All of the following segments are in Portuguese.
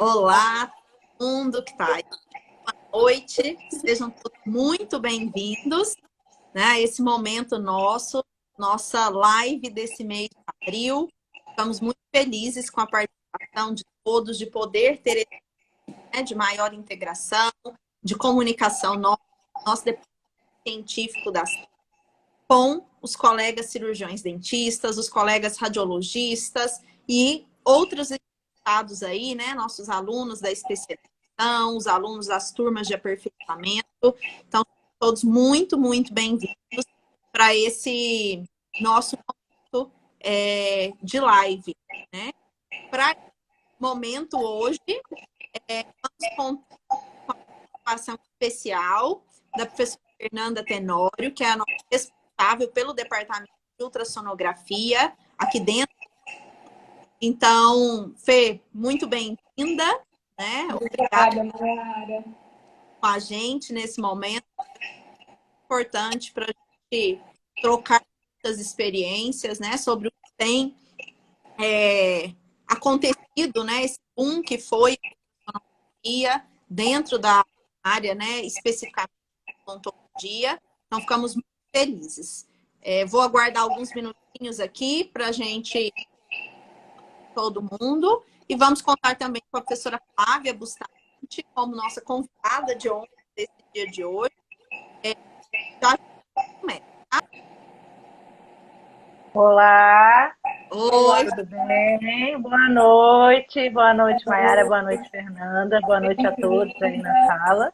Olá, todo mundo que está aí. Boa noite, sejam todos muito bem-vindos, né, a esse momento nossa live desse mês de abril. Estamos muito felizes com a participação de todos, de poder ter, né, de maior integração, de comunicação nosso departamento científico com os colegas cirurgiões dentistas, os colegas radiologistas e outros estados aí, né? Nossos alunos da especialização, os alunos das turmas de aperfeiçoamento. Então, todos muito, muito bem-vindos para esse nosso momento de live, né? Para o momento hoje, vamos contar com a participação especial da professora Fernanda Tenório, que é a nossa responsável pelo departamento de ultrassonografia aqui dentro. Então, Fê, muito bem-vinda, né? Obrigada, Mayara. Com a gente nesse momento. É importante para a gente trocar muitas experiências, né? Sobre o que tem acontecido, né? Esse boom que foi a odontologia dentro da área, né? Especificamente a odontologia. Então, ficamos muito felizes. Vou aguardar alguns minutinhos aqui para a gente todo mundo e vamos contar também com a professora Flávia Bustamante como nossa convidada de ontem, desse dia de hoje. Já começa, tá? Olá! Oi! Tudo bem? Boa noite, Mayara, boa noite, Fernanda, boa noite a todos aí na sala.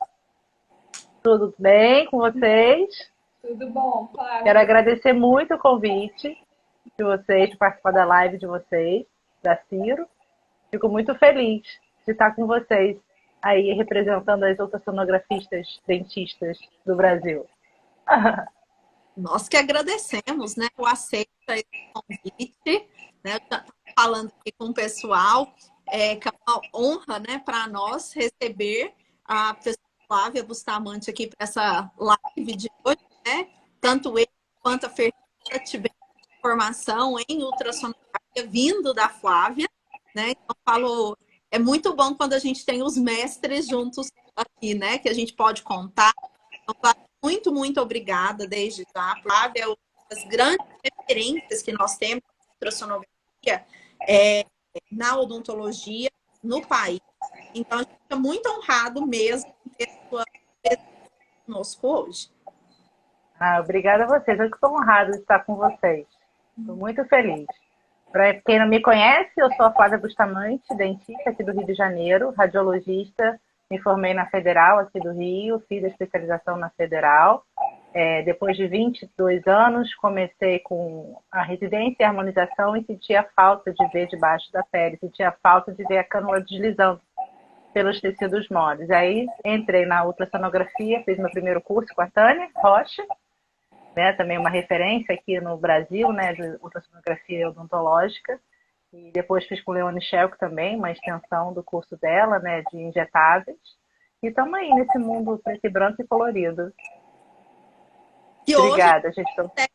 Tudo bem com vocês? Tudo bom, Flávia? Quero agradecer muito o convite de vocês, de participar da live de vocês, da Ciro. Fico muito feliz de estar com vocês aí representando as ultrassonografistas dentistas do Brasil. Nós que agradecemos, né, o aceito a esse convite, né, falando aqui com o pessoal, que é uma honra, né, para nós receber a professora Flávia Bustamante aqui para essa live de hoje, né, tanto ele quanto a Fernanda tiveram formação em ultrassonografia vindo da Flávia, né, então falo, é muito bom quando a gente tem os mestres juntos aqui, né, que a gente pode contar. Então, Flávia, muito, muito obrigada desde já. A Flávia é uma das grandes referências que nós temos na ultrassonografia na odontologia no país. Então, a gente fica muito honrado mesmo em ter a sua presença conosco hoje. Obrigada a vocês, eu estou honrada de estar com vocês. Estou muito feliz. Para quem não me conhece, eu sou a Flávia Bustamante, dentista aqui do Rio de Janeiro, radiologista. Me formei na Federal aqui do Rio, fiz a especialização na Federal. Depois de 22 anos, comecei com a residência e a harmonização e sentia falta de ver debaixo da pele, sentia falta de ver a cânula deslizando pelos tecidos moles. Aí entrei na ultrassonografia, fiz meu primeiro curso com a Tânia Rocha, né, também uma referência aqui no Brasil, né, de ultrassonografia odontológica. E depois fiz com Leone Schelk também, uma extensão do curso dela, né, de injetáveis. E estamos aí nesse mundo preto e branco e colorido. Que Obrigada, hoje gente.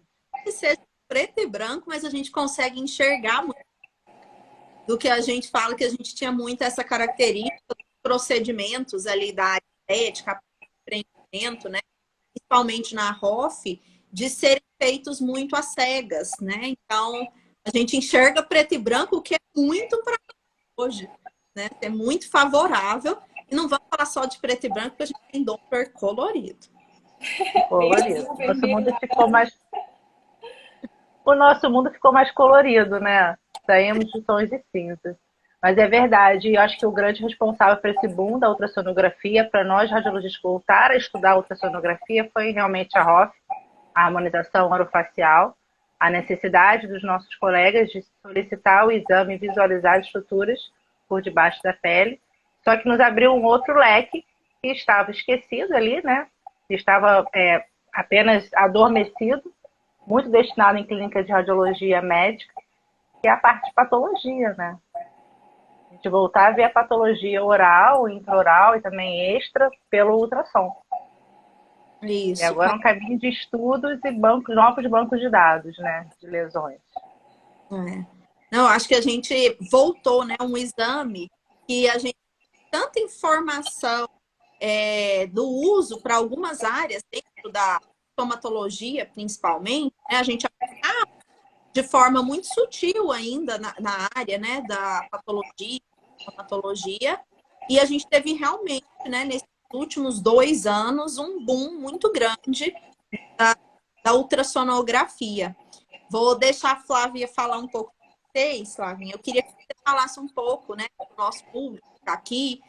que seja preto e branco, mas a gente consegue enxergar muito do que a gente fala, que a gente tinha muito essa característica dos procedimentos ali da área estética, preenchimento, né, principalmente na ROF, de serem feitos muito às cegas, né? Então, a gente enxerga preto e branco, o que é muito para hoje, né? É muito favorável. E não vamos falar só de preto e branco, porque a gente tem Doppler colorido. Colorido. O nosso mundo ficou mais colorido, né? Saímos de tons de cinza. Mas é verdade, e eu acho que o grande responsável por esse boom da ultrassonografia, para nós radiologistas voltar a estudar a ultrassonografia, foi realmente a ROF, a harmonização orofacial, a necessidade dos nossos colegas de solicitar o exame e visualizar as estruturas por debaixo da pele, só que nos abriu um outro leque que estava esquecido ali, né? Que estava apenas adormecido, muito destinado em clínica de radiologia médica, que é a parte de patologia, né? A gente voltar a ver a patologia oral, intraoral e também extra pelo ultrassom. Isso. E agora é um caminho de estudos e novos bancos de dados, né? De lesões. Não, acho que a gente voltou, né? Um exame que a gente tanta informação do uso para algumas áreas dentro da estomatologia, principalmente, né? A gente aplicava de forma muito sutil ainda na área, né, da patologia, estomatologia, e a gente teve realmente, né, nesses últimos 2 anos, um boom muito grande da ultrassonografia. Vou deixar a Flávia falar um pouco para vocês, Flavinha. Eu queria que você falasse um pouco, né, para o nosso público que está aqui,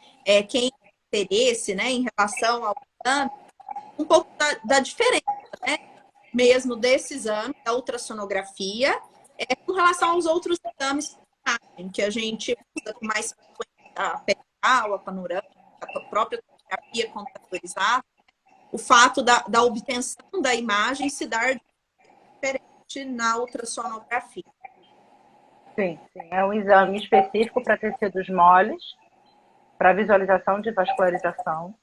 quem tem interesse, né, em relação ao exame, um pouco da diferença, né, mesmo desse exame, da ultrassonografia, com relação aos outros exames que a gente usa com mais frequência, a perical, a panorâmica, a própria tomografia computadorizada, o fato da obtenção da imagem se dar diferente na ultrassonografia. Sim, sim. É um exame específico para tecidos moles, para visualização de vascularização.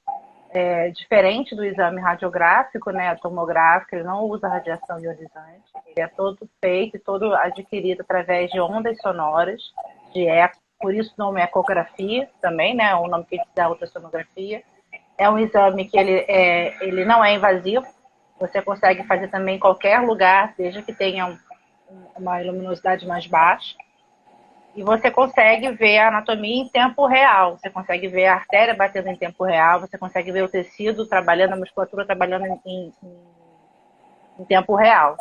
Diferente do exame radiográfico, né, tomográfico, ele não usa radiação ionizante. Ele é todo feito e todo adquirido através de ondas sonoras, de eco, por isso o nome é ecografia também, né, o nome que a gente dá ultrassonografia. É um exame que ele não é invasivo, você consegue fazer também em qualquer lugar, desde que tenha uma luminosidade mais baixa. E você consegue ver a anatomia em tempo real. Você consegue ver a artéria batendo em tempo real, você consegue ver o tecido trabalhando, a musculatura trabalhando em tempo real.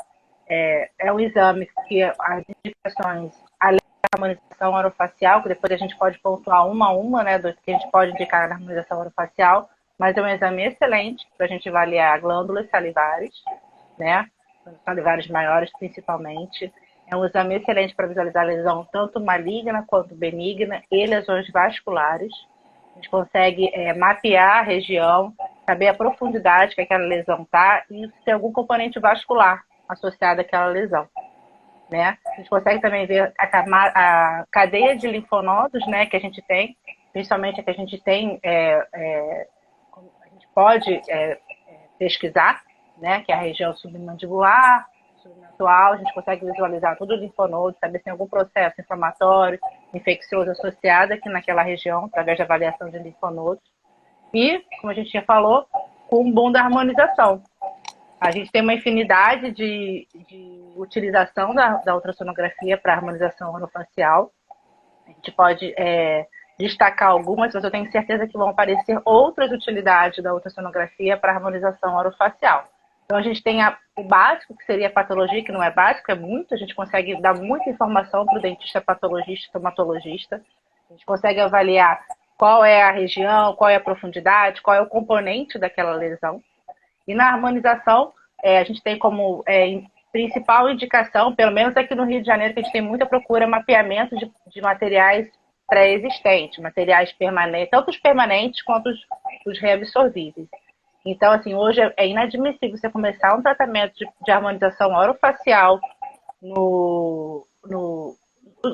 É um exame que as indicações, além da harmonização orofacial, que depois a gente pode pontuar uma a uma, né, do que a gente pode indicar na harmonização orofacial, mas é um exame excelente para a gente avaliar glândulas salivares, né, salivares maiores principalmente. É um exame excelente para visualizar lesão tanto maligna quanto benigna e lesões vasculares. A gente consegue mapear a região, saber a profundidade que aquela lesão está e se tem algum componente vascular associado àquela lesão, né? A gente consegue também ver a cadeia de linfonodos, né, que a gente tem, principalmente a que a gente tem, a gente pode pesquisar, né, que é a região submandibular, submental, a gente consegue visualizar todo o linfonodo, saber se tem algum processo inflamatório, infeccioso associado aqui naquela região, através da avaliação de linfonodos. E, como a gente já falou, com o boom da harmonização. A gente tem uma infinidade de utilização da ultrassonografia para harmonização orofacial. A gente pode destacar algumas, mas eu tenho certeza que vão aparecer outras utilidades da ultrassonografia para harmonização orofacial. Então, a gente tem o básico, que seria a patologia, que não é básico, é muito. A gente consegue dar muita informação para o dentista patologista, estomatologista. A gente consegue avaliar qual é a região, qual é a profundidade, qual é o componente daquela lesão. E na harmonização, a gente tem como principal indicação, pelo menos aqui no Rio de Janeiro, que a gente tem muita procura, mapeamento de materiais pré-existentes, materiais permanentes, tanto os permanentes quanto os reabsorvíveis. Então, assim, hoje é inadmissível você começar um tratamento de harmonização orofacial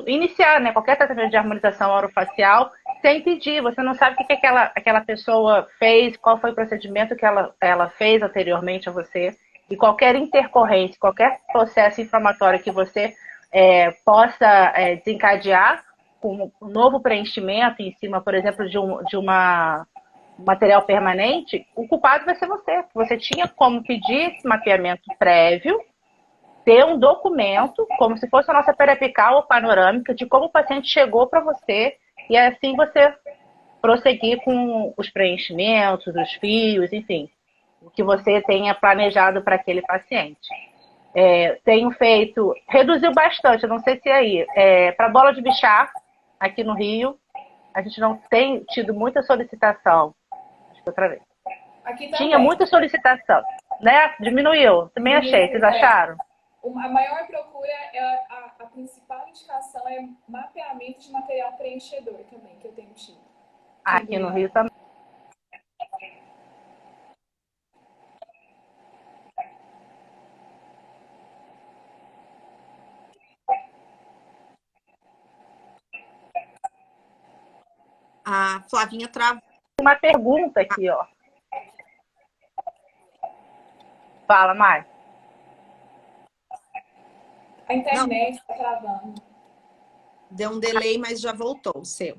iniciar, né, qualquer tratamento de harmonização orofacial sem pedir. Você não sabe o que aquela pessoa fez, qual foi o procedimento que ela fez anteriormente a você. E qualquer intercorrência, qualquer processo inflamatório que você possa desencadear com um novo preenchimento em cima, por exemplo, de um material permanente, o culpado vai ser você. Você tinha como pedir esse mapeamento prévio, ter um documento, como se fosse a nossa periapical ou panorâmica, de como o paciente chegou para você, e assim você prosseguir com os preenchimentos, os fios, enfim, o que você tenha planejado para aquele paciente. Tenho feito, reduziu bastante, eu não sei se aí, para bola de bichar, aqui no Rio, a gente não tem tido muita solicitação. Acho que outra vez. Aqui Tinha muita solicitação, né? Diminuiu. Também achei. Vocês acharam? A maior procura, a principal indicação é mapeamento de material preenchedor também, que eu tenho tido. Aqui no Rio também. A Flavinha travou. Uma pergunta aqui, ó. Fala, Mai. A internet está travando. Deu um delay, mas já voltou o seu.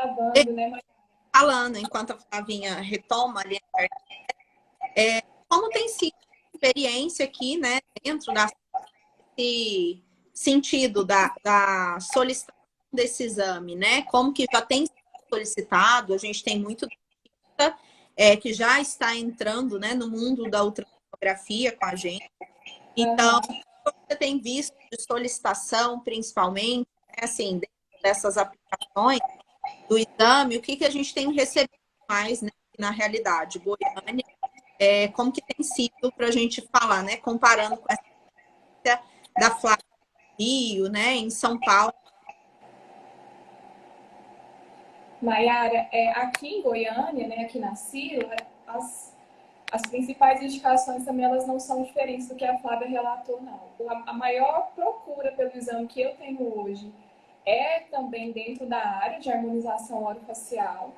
desbravando, né, mas... Falando, enquanto a Flavinha retoma ali, como tem sido a experiência aqui, né, dentro desse sentido da solicitação desse exame, né? Como que já tem sido solicitado, a gente tem muito que já está entrando, né, no mundo da ultrassonografia com a gente. Então, você tem visto de solicitação, principalmente, né, assim, dentro dessas aplicações do exame, o que a gente tem recebido mais, né, na realidade, Goiânia, como que tem sido para a gente falar, né, comparando com essa da Flávia Rio, né, em São Paulo. Maiara, aqui em Goiânia, né, aqui na Ciro, as principais indicações também elas não são diferentes do que a Flávia relatou, não. A maior procura pelo exame que eu tenho hoje é também dentro da área de harmonização orofacial,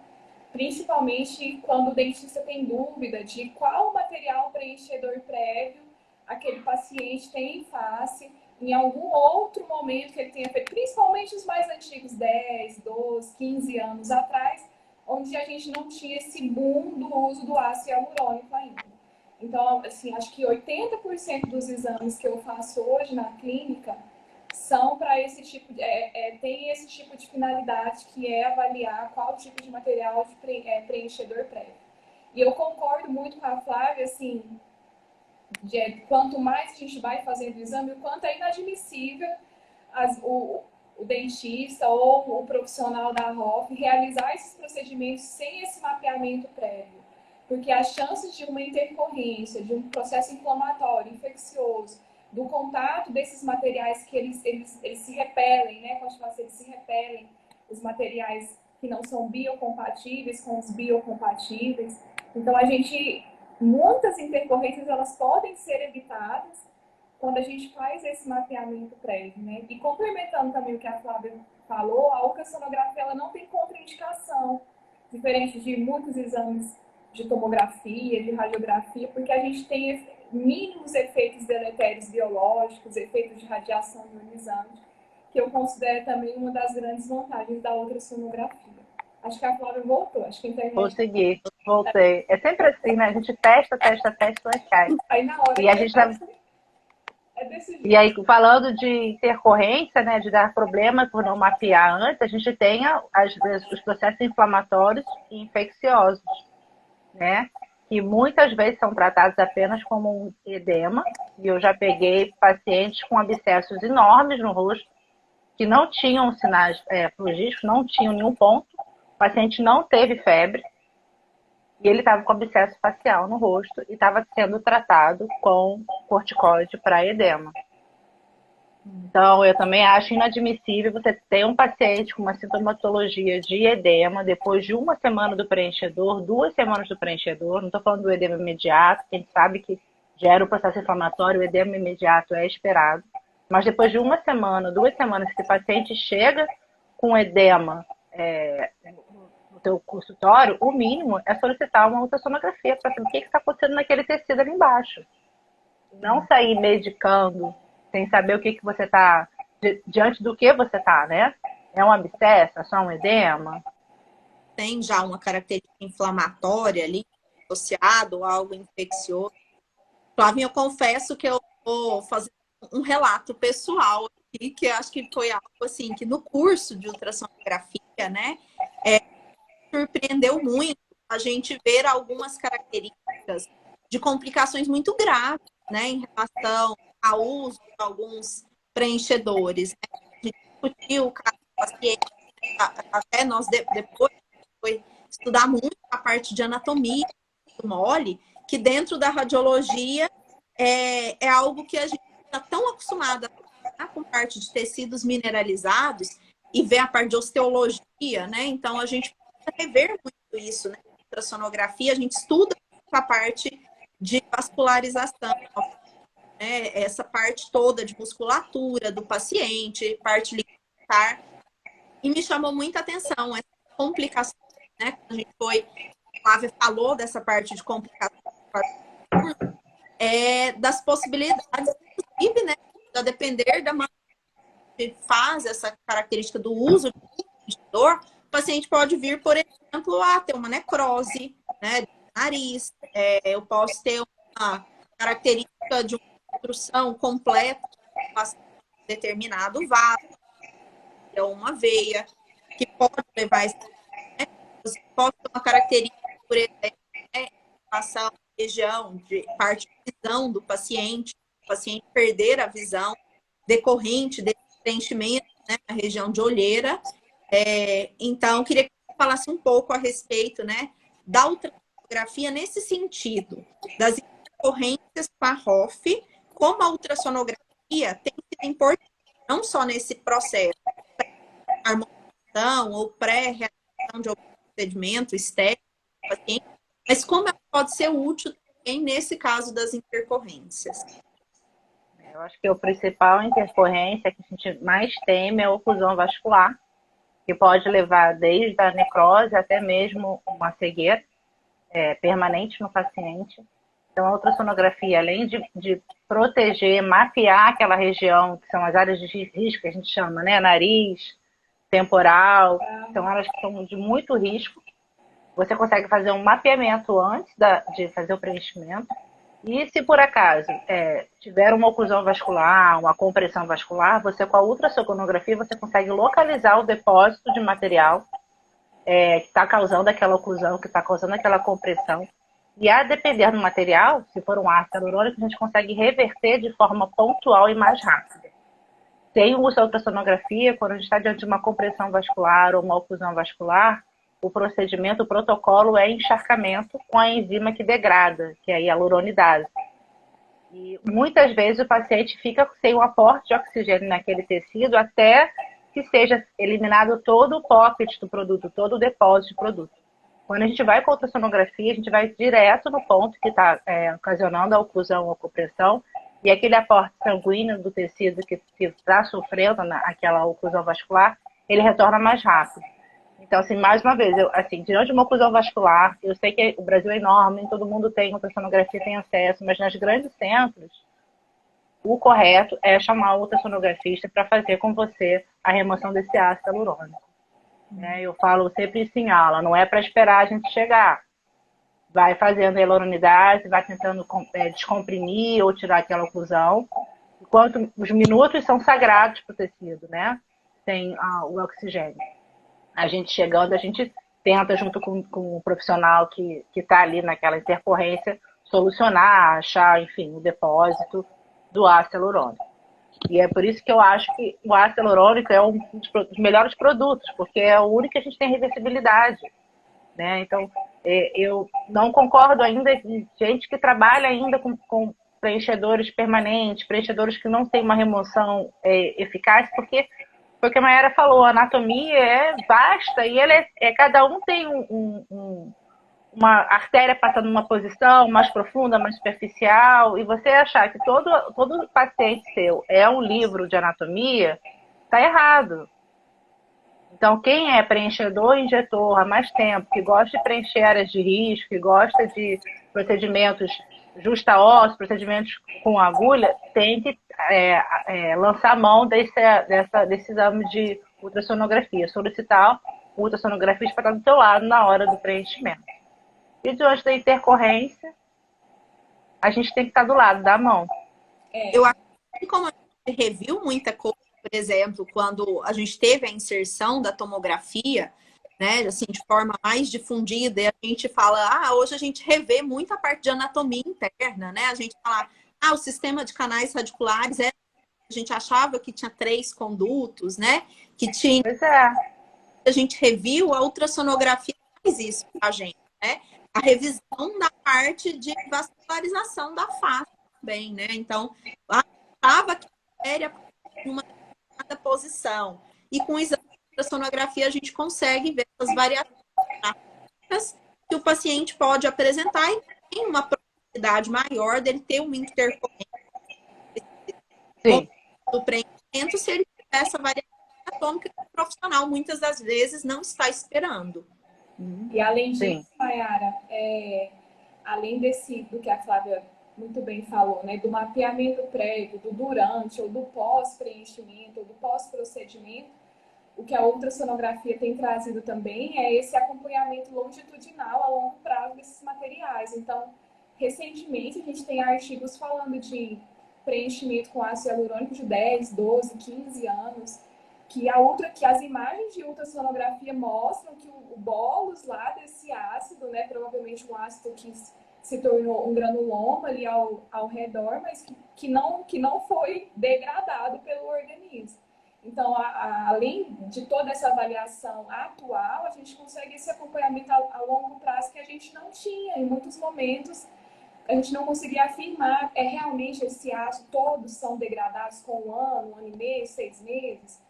principalmente quando o dentista tem dúvida de qual material preenchedor prévio aquele paciente tem em face, em algum outro momento que ele tenha feito, principalmente os mais antigos, 10, 12, 15 anos atrás, onde a gente não tinha esse boom do uso do ácido hialurônico ainda. Então, assim, acho que 80% dos exames que eu faço hoje na clínica são para esse tipo de, tem esse tipo de finalidade, que é avaliar qual tipo de material de preenchedor prévio. E eu concordo muito com a Flávia, assim, quanto mais a gente vai fazendo o exame, o quanto é inadmissível o dentista ou o profissional da ROF realizar esses procedimentos sem esse mapeamento prévio. Porque as chances de uma intercorrência, de um processo inflamatório, infeccioso, do contato desses materiais que eles se repelem, né? Quando eles se repelem, os materiais que não são biocompatíveis com os biocompatíveis. Então, muitas intercorrências, elas podem ser evitadas quando a gente faz esse mapeamento prévio, né? E complementando também o que a Flávia falou, a ultrassonografia, ela não tem contraindicação, diferente de muitos exames de tomografia, de radiografia, porque a gente tem mínimos efeitos deletérios biológicos, efeitos de radiação ionizante, que eu considero também uma das grandes vantagens da ultrassonografia. Acho que a Flávia voltou, acho que a internet... Consegui, voltei. É sempre assim, né? A gente testa, mas cai. Aí na hora e a gente tá... E aí, falando de intercorrência, né, de dar problema por não mapear antes, a gente tem os processos inflamatórios e infecciosos, né? Que muitas vezes são tratados apenas como um edema. E eu já peguei pacientes com abscessos enormes no rosto, que não tinham sinais flogísticos, não tinham nenhum ponto. O paciente não teve febre. E ele estava com abscesso facial no rosto e estava sendo tratado com corticoide para edema. Então, eu também acho inadmissível você ter um paciente com uma sintomatologia de edema depois de 1 semana do preenchedor, 2 semanas do preenchedor. Não estou falando do edema imediato, que a gente sabe que gera o processo inflamatório, o edema imediato é esperado. Mas depois de 1 semana, 2 semanas, que esse paciente chega com edema no teu consultório, o mínimo é solicitar uma ultrassonografia para saber o que está acontecendo naquele tecido ali embaixo. Não sair medicando sem saber o que você está, diante do que você está, né? É um abscesso, é só um edema? Tem já uma característica inflamatória ali, associado a algo infeccioso. Flavinha, eu confesso que eu vou fazer um relato pessoal aqui, que eu acho que foi algo assim, que no curso de ultrassonografia, né, surpreendeu muito a gente ver algumas características de complicações muito graves, né, em relação ao uso de alguns preenchedores. Né? A gente discutiu o caso do paciente, até nós depois foi estudar muito a parte de anatomia do mole, que dentro da radiologia é algo que a gente está tão acostumado a com parte de tecidos mineralizados e ver a parte de osteologia, né? Então a gente precisa rever muito isso, né? Ultrassonografia, a gente estuda a parte de vascularização, né? Essa parte toda de musculatura do paciente, parte ligamentaire, e me chamou muita atenção essa complicação, né? A gente a Flávia falou dessa parte de complicação, das possibilidades, inclusive, né? A depender da maneira que faz essa característica do uso do preenchedor, paciente pode vir, por exemplo, a ter uma necrose, né, do nariz. Eu posso ter uma característica de uma obstrução completa de determinado vaso, ou uma veia, que pode levar a essa necrose. Pode ter uma característica, por exemplo, em relação à região de parte de visão do paciente, o paciente perder a visão decorrente desse preenchimento, né, na região de olheira. Então, queria que você falasse um pouco a respeito, né, da ultrassonografia nesse sentido, das intercorrências com a ROF, como a ultrassonografia tem sido importante, não só nesse processo de harmonização ou pré-realização de algum procedimento estético do paciente, mas como ela pode ser útil também nesse caso das intercorrências. Eu acho que a principal intercorrência que a gente mais teme é a oclusão vascular, que pode levar desde a necrose até mesmo uma cegueira permanente no paciente. Então, a ultrassonografia, além de proteger, mapear aquela região, que são as áreas de risco que a gente chama, né? Nariz, temporal, são áreas que são de muito risco. Você consegue fazer um mapeamento antes de fazer o preenchimento. E se por acaso tiver uma oclusão vascular, uma compressão vascular, você com a ultrassonografia você consegue localizar o depósito de material que está causando aquela oclusão, que está causando aquela compressão. E a depender do material, se for um ácido hialurônico, a gente consegue reverter de forma pontual e mais rápida. Sem o uso da ultrassonografia, quando a gente está diante de uma compressão vascular ou uma oclusão vascular, o procedimento, o protocolo é encharcamento com a enzima que degrada, que é a hialuronidase. E muitas vezes o paciente fica sem o aporte de oxigênio naquele tecido até que seja eliminado todo o pocket do produto, todo o depósito de produto. Quando a gente vai com a ultrassonografia, a gente vai direto no ponto que está ocasionando a oclusão ou compressão, e aquele aporte sanguíneo do tecido que está sofrendo aquela oclusão vascular, ele retorna mais rápido. Então, assim, mais uma vez, diante de uma oclusão vascular, eu sei que o Brasil é enorme, todo mundo tem ultrassonografia, tem acesso, mas nos grandes centros, o correto é chamar o ultrassonografista para fazer com você a remoção desse ácido hialurônico. Eu falo sempre isso em aula, não é para esperar a gente chegar. Vai fazendo a hialuronidase, vai tentando descomprimir ou tirar aquela oclusão, enquanto os minutos são sagrados para o tecido, né? Tem o oxigênio. A gente chegando, a gente tenta, junto com o profissional que está ali naquela intercorrência, solucionar, achar, enfim, o depósito do ácido hialurônico. E é por isso que eu acho que o ácido hialurônico é um dos melhores produtos, porque é o único que a gente tem reversibilidade, né? Então, eu não concordo ainda com gente que trabalha ainda com preenchedores permanentes, preenchedores que não têm uma remoção eficaz, porque foi o que a Mayara falou, a anatomia é vasta e cada um tem uma artéria passando numa posição mais profunda, mais superficial, e você achar que todo paciente seu é um livro de anatomia, está errado. Então, quem é preenchedor e injetor há mais tempo, que gosta de preencher áreas de risco, que gosta de procedimentos justa-ósseo, procedimentos com agulha, tem que lançar mão desse exame de ultrassonografia, solicitar o ultrassonografista para estar do seu lado na hora do preenchimento. E diante da intercorrência, a gente tem que estar do lado da mão. Eu acho que como a gente reviu muita coisa, por exemplo, quando a gente teve a inserção da tomografia, né, assim, de forma mais difundida, e a gente fala, hoje a gente revê muita parte de anatomia interna, né? A gente fala, o sistema de canais radiculares, a gente achava que tinha 3 condutos, né? Que tinha... Pois é. A gente reviu, a ultrassonografia faz isso pra gente, né? A revisão da parte de vascularização da face também, né? Então, achava que era uma determinada posição. E com o exame de ultrassonografia, a gente consegue ver as variações que o paciente pode apresentar e tem uma probabilidade maior dele ter uma intercorrência do preenchimento se ele tiver essa variação anatômica que o profissional, muitas das vezes, não está esperando. E além disso, Mayara, além do que a Flávia muito bem falou, né, do mapeamento prévio, do durante ou do pós-preenchimento ou do pós-procedimento, o que a ultrassonografia tem trazido também é esse acompanhamento longitudinal a longo prazo desses materiais. Então, recentemente, a gente tem artigos falando de preenchimento com ácido hialurônico de 10, 12, 15 anos, que as imagens de ultrassonografia mostram que o bolus lá desse ácido, né, provavelmente um ácido que se tornou um granuloma ali ao redor, mas que não foi degradado pelo organismo. Então, além de toda essa avaliação atual, a gente consegue esse acompanhamento a longo prazo que a gente não tinha. Em muitos momentos, a gente não conseguia afirmar, realmente esse ácido, todos são degradados com um ano e meio, 6 meses.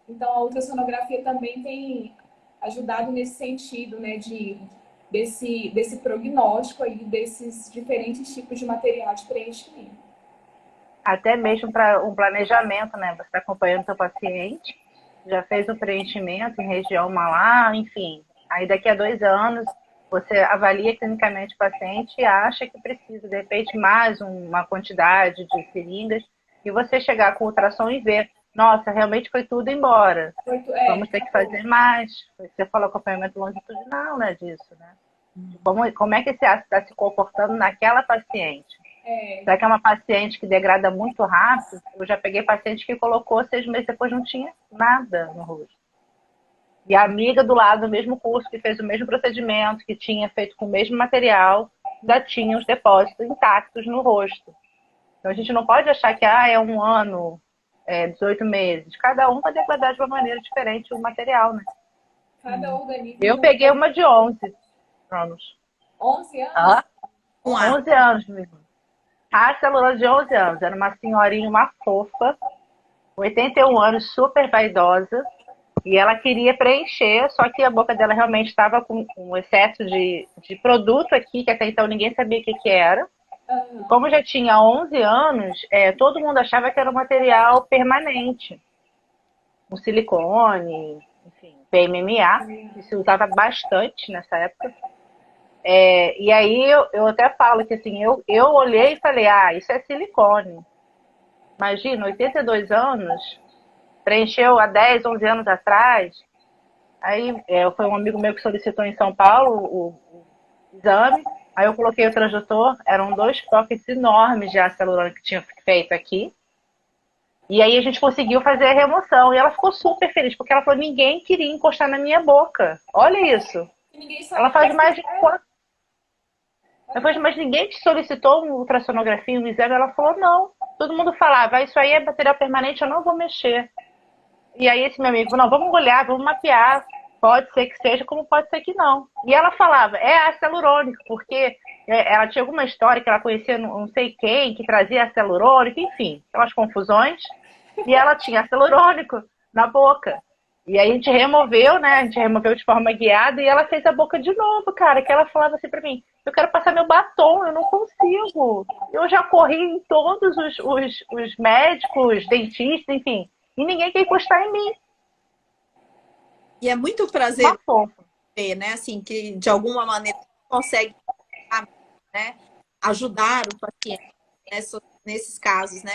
Então, a ultrassonografia também tem ajudado nesse sentido, né, desse prognóstico aí, desses diferentes tipos de material de preenchimento. Até mesmo para um planejamento, né? Você está acompanhando seu paciente, já fez o preenchimento em região malar, enfim. Aí daqui a 2 anos, você avalia clinicamente o paciente e acha que precisa, de repente, mais uma quantidade de seringas, e você chegar com o ultrassom e ver, nossa, realmente foi tudo embora. Vamos ter que fazer mais. Você falou acompanhamento longitudinal, né, disso, né? Como é que esse ácido está se comportando naquela paciente? Será que é uma paciente que degrada muito rápido? Eu já peguei paciente que colocou 6 meses depois não tinha nada no rosto. E a amiga do lado do mesmo curso, que fez o mesmo procedimento, que tinha feito com o mesmo material, ainda tinha os depósitos intactos no rosto. Então a gente não pode achar que é 1 ano, 18 meses. Cada um vai degradar de uma maneira diferente o material, né? Cada organismo. Eu peguei uma de 11 anos. 11 anos? 11 anos, mesmo. A celulose de 11 anos. Era uma senhorinha, uma fofa, 81 anos, super vaidosa. E ela queria preencher, só que a boca dela realmente estava com um excesso de produto aqui, que até então ninguém sabia o que era. E como já tinha 11 anos, todo mundo achava que era um material permanente. Um silicone, enfim, PMMA, que se usava bastante nessa época. E aí eu até falo que assim, eu olhei e falei, isso é silicone. Imagina, 82 anos, preencheu há 10, 11 anos atrás. Aí foi um amigo meu que solicitou em São Paulo o exame. Aí eu coloquei o transdutor, eram 2 pockets enormes de ácido hialurônico que tinha feito aqui. E aí a gente conseguiu fazer a remoção. E ela ficou super feliz, porque ela falou, ninguém queria encostar na minha boca. Olha isso. Ela faz mais de 4. Depois, mas ninguém te solicitou uma ultrassonografia, um exame? Ela falou, não. Todo mundo falava, isso aí é material permanente, eu não vou mexer. E aí esse meu amigo falou, não, vamos olhar, vamos mapear. Pode ser que seja, como pode ser que não. E ela falava, ácido hialurônico, porque ela tinha alguma história que ela conhecia não sei quem, que trazia ácido hialurônico, enfim, aquelas confusões. E ela tinha ácido hialurônico na boca. E aí a gente removeu, né? A gente removeu de forma guiada e ela fez a boca de novo, cara. Que ela falava assim pra mim, eu quero passar meu batom, eu não consigo. Eu já corri em todos os médicos, dentistas, enfim. E ninguém quer encostar em mim. E é muito prazer ver, né? Assim, que de alguma maneira consegue, né, ajudar o paciente, né, nesses casos, né?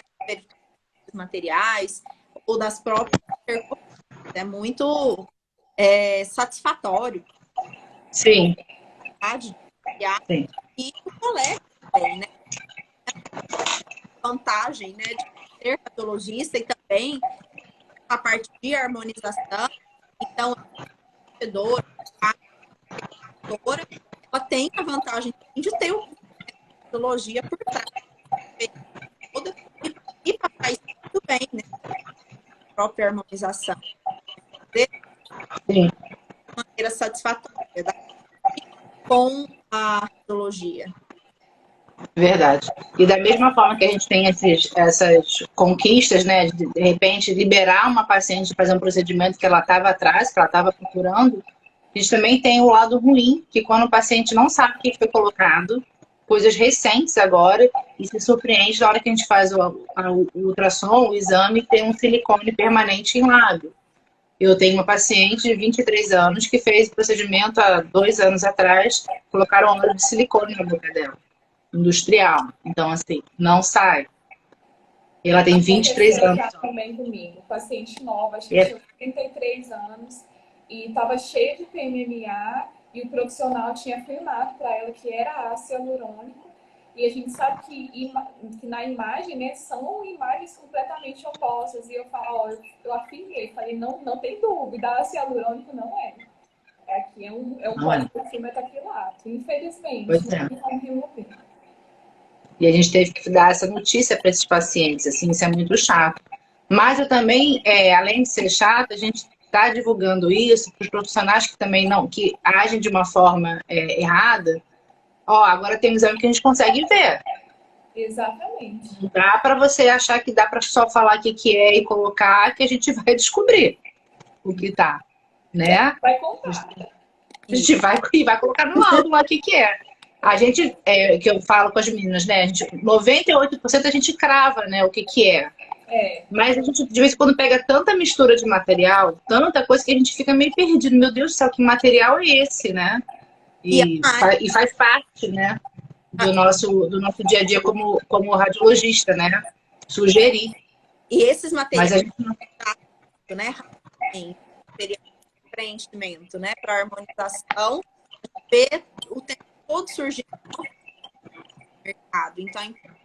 Materiais ou das próprias. É muito satisfatório. Sim. Sim. E o colega também, né? Vantagem, né, de ser patologista e também a parte de harmonização. Então, a ela tem a vantagem de ter uma patologia por trás. E para isso tudo bem, né? A própria harmonização. Sim. De maneira satisfatória, com a patologia. Verdade. E da mesma forma que a gente tem essas conquistas, né, de repente liberar uma paciente de fazer um procedimento que ela estava atrás, que ela estava procurando, a gente também tem o lado ruim, que quando o paciente não sabe o que foi colocado, coisas recentes agora, e se surpreende na hora que a gente faz o ultrassom, o exame, tem um silicone permanente em lábio. Eu tenho uma paciente de 23 anos que fez o procedimento há 2 anos atrás, colocaram óleo de silicone na boca dela. Industrial. Então, assim, não sai. E ela tem 23 Aconteceu anos. já também comigo, paciente nova, acho que É. tinha 33 anos, e estava cheia de PMMA, e o profissional tinha afirmado para ela que era ácido hialurônico, e a gente sabe que na imagem, né, são imagens completamente opostas, e eu falo, ó, eu afirmei, falei, não tem dúvida, ácido hialurônico não é. Aqui é um Não é. polígrafo metacrilato, infelizmente, Pois não é. tem como remover. E a gente teve que dar essa notícia para esses pacientes, assim, isso é muito chato. Mas eu também, além de ser chato, a gente está divulgando isso para os profissionais que também não, que agem de uma forma errada. Ó, agora tem um exame que a gente consegue ver. Exatamente. Não dá para você achar que dá para só falar o que é e colocar, que a gente vai descobrir o que tá, né? Vai contar. A gente vai colocar no laudo lá o que é. A gente, que eu falo com as meninas, né? A gente, 98% a gente crava, né? O que é. Mas a gente, de vez em quando, pega tanta mistura de material, tanta coisa que a gente fica meio perdido. Meu Deus do céu, que material é esse, né? E faz parte, né? Do nosso dia a dia como radiologista, né? Sugerir. E esses materiais, Mas a gente não... né? Material de preenchimento, né? Para harmonização, ver o tempo todo surgindo no mercado. Então, é importante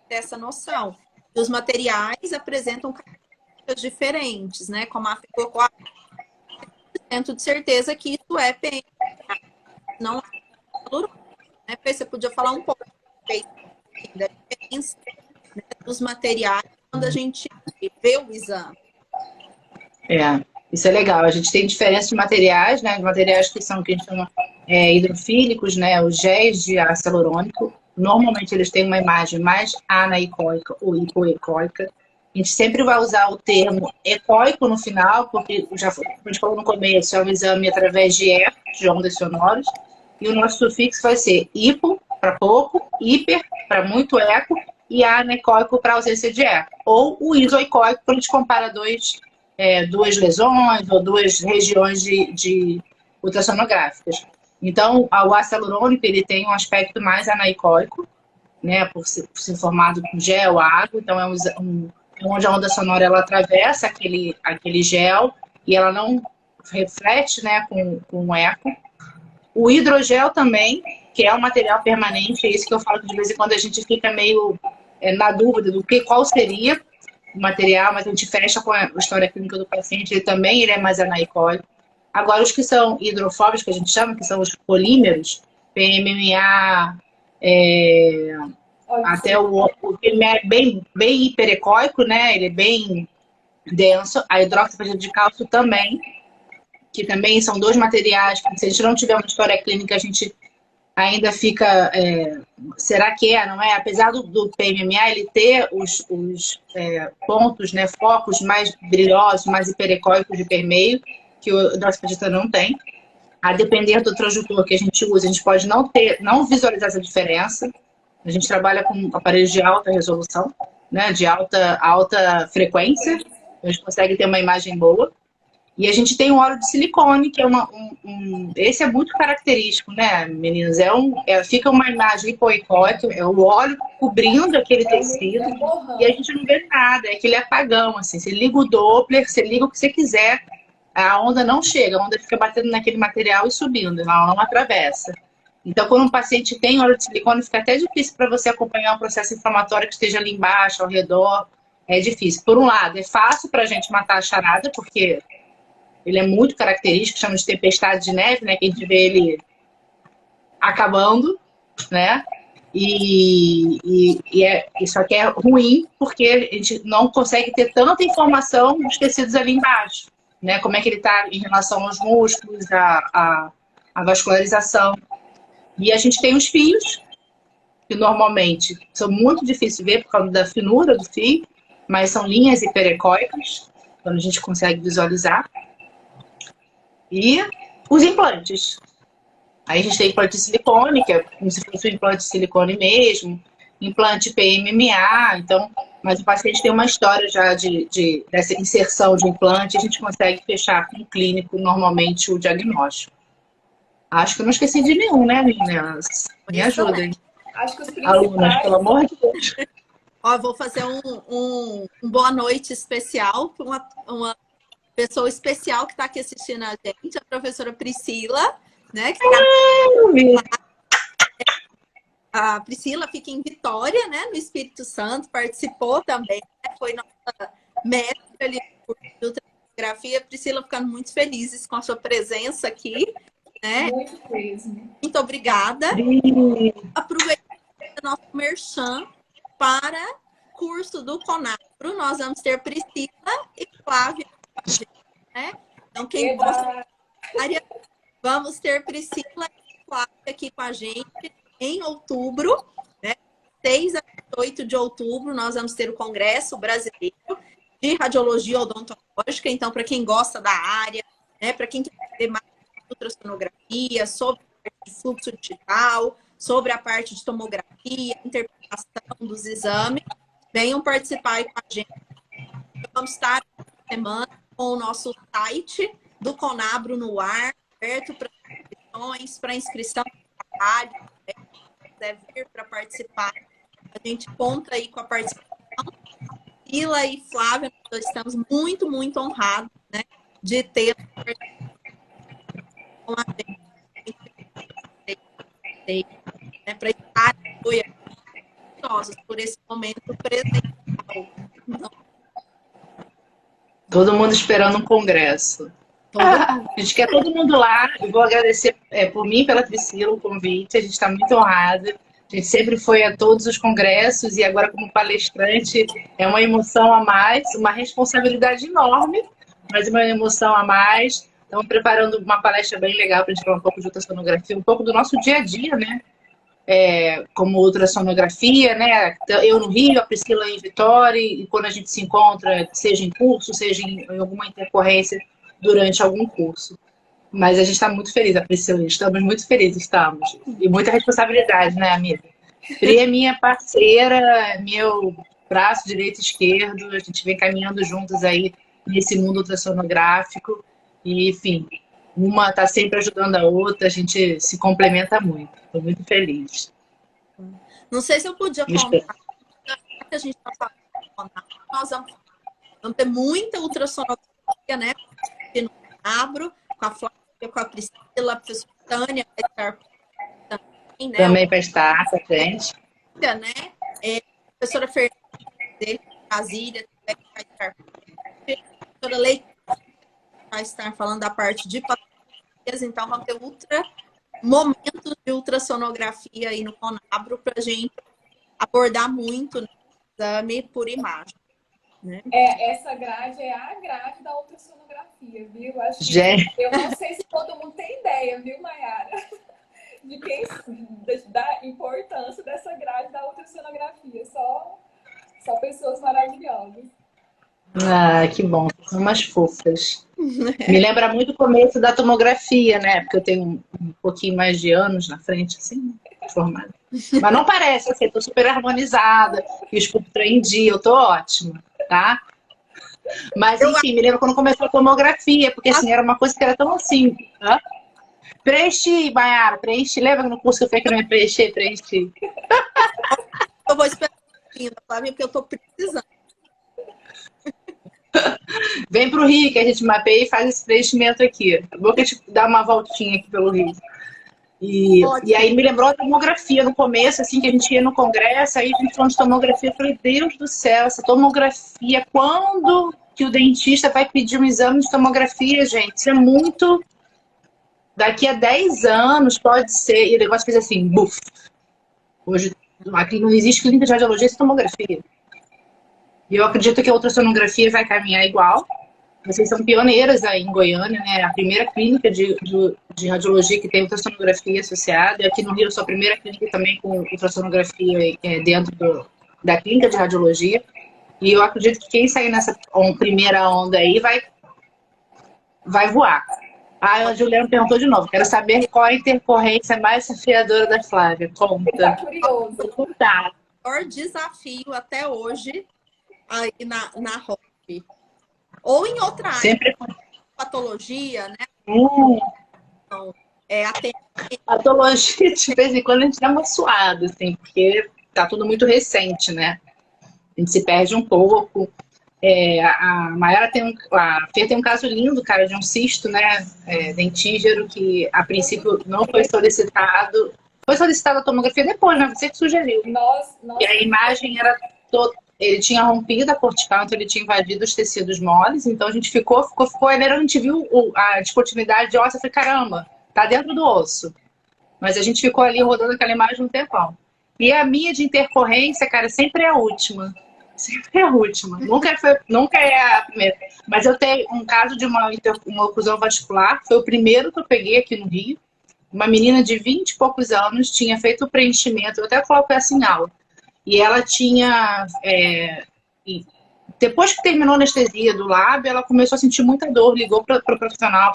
ter essa noção. E os materiais apresentam características diferentes, né? Como a Fê colocou, tenho de certeza que isso é PMA, não é hialurônico, né? Fê, você podia falar um pouco da diferença, né, dos materiais quando a gente vê o exame. Isso é legal. A gente tem diferença de materiais, né? De materiais que são o que a gente chama hidrofílicos, né? Os géis de ácido hialurônico. Normalmente eles têm uma imagem mais anaicóica ou hipoecóica. A gente sempre vai usar o termo ecóico no final, porque já foi, como a gente falou no começo, é um exame através de ecos, de ondas sonoras. E o nosso sufixo vai ser hipo, para pouco, hiper, para muito eco, e anecoico para ausência de eco. Ou o isoicóico, quando a gente compara duas lesões ou duas regiões de ultrassonográficas. Então, o ácido hialurônico ele tem um aspecto mais anaicóico, né, por ser formado com gel, água. Então, onde a onda sonora ela atravessa aquele gel e ela não reflete, né, com o eco. O hidrogel também, que é um material permanente, é isso que eu falo que de vez em quando a gente fica meio na dúvida do qual seria o material, mas a gente fecha com a história clínica do paciente, ele é mais anaicóico. Agora, os que são hidrofóbicos, que a gente chama, que são os polímeros, PMMA, até o PMMA é bem hiperecóico, né? Ele é bem denso. A hidróxido de cálcio também, que também são dois materiais que, se a gente não tiver uma história clínica, a gente ainda fica... será que não é? Apesar do PMMA ele ter os pontos, né, focos mais brilhosos, mais hiperecóicos de permeio, que o hidroxiapatita não tem. A depender do transdutor que a gente usa, a gente pode não visualizar essa diferença. A gente trabalha com aparelhos de alta resolução, né, de alta frequência. A gente consegue ter uma imagem boa. E a gente tem o óleo de silicone, que é esse é muito característico, né, meninas? Fica uma imagem hipoecóica, é o óleo cobrindo aquele tecido, e a gente não vê nada, é aquele apagão, assim. Você liga o Doppler, você liga o que você quiser, a onda não chega, a onda fica batendo naquele material e subindo, ela não atravessa. Então, quando um paciente tem óleo de silicone, fica até difícil para você acompanhar um processo inflamatório que esteja ali embaixo, ao redor. É difícil. Por um lado, é fácil para a gente matar a charada, porque ele é muito característico, chama de tempestade de neve, né? Que a gente vê ele acabando, né? Isso aqui é ruim, porque a gente não consegue ter tanta informação dos tecidos ali embaixo, né? Como é que ele está em relação aos músculos, a vascularização. E a gente tem os fios, que normalmente são muito difíceis de ver por causa da finura do fio, mas são linhas hiperecóicas, quando a gente consegue visualizar. E os implantes. Aí a gente tem implante de silicone, que é como se fosse um implante de silicone mesmo, implante PMMA, então, mas o paciente tem uma história já dessa inserção de implante, a gente consegue fechar com o clínico normalmente o diagnóstico. Acho que eu não esqueci de nenhum, né, meninas? Me ajudem. Acho que os Alunas, pelo amor de Deus. Ó, eu vou fazer um boa noite especial para uma pessoa especial que está aqui assistindo a gente, a professora Priscila, né? Que tá... A Priscila fica em Vitória, né? No Espírito Santo, participou também, né? Foi nossa mestre ali de ultrassonografia. Priscila, ficando muito felizes com a sua presença aqui, né? Muito mesmo. Muito obrigada. Aproveitando o nosso merchan para curso do Conabro, nós vamos ter Priscila e Flávia, né? Então, quem gosta da área, vamos ter Priscila e Flávia aqui com a gente em outubro, né? 6 a 8 de outubro, nós vamos ter o Congresso Brasileiro de Radiologia Odontológica. Então, para quem gosta da área, né? Para quem quer saber mais sobre ultrassonografia, sobre a parte de fluxo digital, sobre a parte de tomografia, interpretação dos exames, venham participar aí com a gente. Vamos estar essa semana com o nosso site do Conabro no ar, aberto para inscrições, para inscrição do trabalho, né? Quem quiser vir para participar, a gente conta aí com a participação. Priscila e Flávia, nós estamos muito, muito honrados, né, de ter com a gente, né, para estar ansiosos por esse momento presencial. Então, Todo mundo esperando um congresso. A gente quer todo mundo lá. Eu vou agradecer por mim, pela Priscila, o convite. A gente está muito honrada. A gente sempre foi a todos os congressos e agora como palestrante é uma emoção a mais, uma responsabilidade enorme, mas uma emoção a mais. Estamos preparando uma palestra bem legal para a gente falar um pouco de ultrassonografia, um pouco do nosso dia a dia, né? Como ultrassonografia, né? Eu no Rio, a Priscila em Vitória, e quando a gente se encontra, seja em curso, seja em alguma intercorrência durante algum curso. Mas a gente está muito feliz, a Priscila, estamos muito felizes, estamos. E muita responsabilidade, né, amiga? Pri é minha parceira, meu braço direito e esquerdo, a gente vem caminhando juntos aí nesse mundo ultrassonográfico. E, enfim, uma está sempre ajudando a outra, a gente se complementa muito. Estou muito feliz. não sei se eu podia contar, que a gente está falando, nós vamos ter muita ultrassonografia, né? Aqui no Conabro, com a Flávia, com a Priscila, a professora Tânia vai estar também, né? Também vai estar com a gente. Né? A professora Fernanda de Brasília também vai estar. A professora Leite vai estar falando da parte de patologias, então vamos ter momentos de ultrassonografia aí no Conabro para a gente abordar muito no exame por imagem. Né? Essa grade é a grade da ultrassonografia, viu? Eu não sei se todo mundo tem ideia, viu, Mayara? Da importância dessa grade da ultrassonografia. Só pessoas maravilhosas. Ah, que bom. São umas fofas. Me lembra muito o começo da tomografia, né? Porque eu tenho um pouquinho mais de anos na frente, assim, formada. Mas não parece, assim, eu tô super harmonizada, fiz cultura em dia, eu tô ótima, tá? Mas, enfim, me lembro quando começou a tomografia, porque, assim, era uma coisa que era tão assim, tá? Preenchi, Mayara, preenchi. Lembra no curso que eu falei que não ia preencher? Preenchi. Eu vou esperar um pouquinho, Flávia, porque eu tô precisando. Vem pro Rio, que a gente mapeia e faz esse preenchimento aqui. É bom que a gente dá uma voltinha aqui pelo Rio. E aí me lembrou a tomografia no começo, assim, que a gente ia no congresso, aí a gente falando de tomografia, eu falei, Deus do céu, essa tomografia, quando que o dentista vai pedir um exame de tomografia, gente? Isso é muito... Daqui a 10 anos pode ser, e o negócio fez assim, buf. Hoje aqui não existe clínica de radiologia sem tomografia. E eu acredito que a ultrassonografia vai caminhar igual. Vocês são pioneiras aí em Goiânia, né? A primeira clínica de radiologia que tem ultrassonografia associada. E aqui no Rio, eu sou a primeira clínica também com ultrassonografia dentro da clínica de radiologia. E eu acredito que quem sair nessa primeira onda aí vai voar. Ah, a Juliana perguntou de novo. Quero saber qual a intercorrência mais desafiadora da Flávia. Conta. Tá curioso. Vou contar. O maior desafio até hoje aí na ROP. Ou em outra área. Sempre Patologia, né? Então, patologia, de vez em quando a gente dá uma suada, assim, porque tá tudo muito recente, né? A gente se perde um pouco. A Mayara a Fê tem um caso lindo, cara, de um cisto, né, dentígero, que a princípio não foi solicitado. Foi solicitada a tomografia depois, né? Você que sugeriu. E a imagem era toda. Ele tinha rompido a cortical, então ele tinha invadido os tecidos moles, então a gente ficou, a gente viu a descontinuidade de osso, eu falei, caramba, tá dentro do osso. Mas a gente ficou ali rodando aquela imagem um tempão. E a minha de intercorrência, cara, sempre é a última. Sempre é a última. Nunca é a primeira. Mas eu tenho um caso de uma oclusão vascular, foi o primeiro que eu peguei aqui no Rio. Uma menina de 20 e poucos anos tinha feito o preenchimento, eu até coloco essa em aula. E ela tinha... depois que terminou a anestesia do lábio, ela começou a sentir muita dor, ligou para o profissional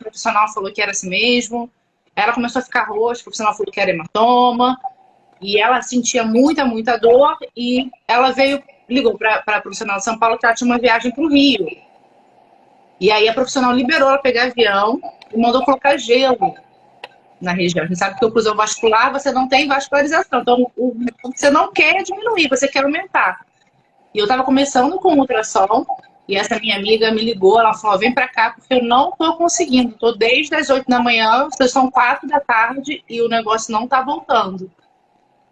falou que era assim mesmo. Ela começou a ficar roxa, o profissional falou que era hematoma. E ela sentia muita dor e ela ligou para a profissional de São Paulo que ela tinha uma viagem para o Rio. E aí a profissional liberou ela pegar avião e mandou colocar gelo na região. A gente sabe que a oclusão vascular, você não tem vascularização. Então, você não quer diminuir, você quer aumentar. E eu estava começando com ultrassom e essa minha amiga me ligou, ela falou, vem para cá porque eu não estou conseguindo. Estou desde as 8 da manhã, são 4 da tarde e o negócio não está voltando.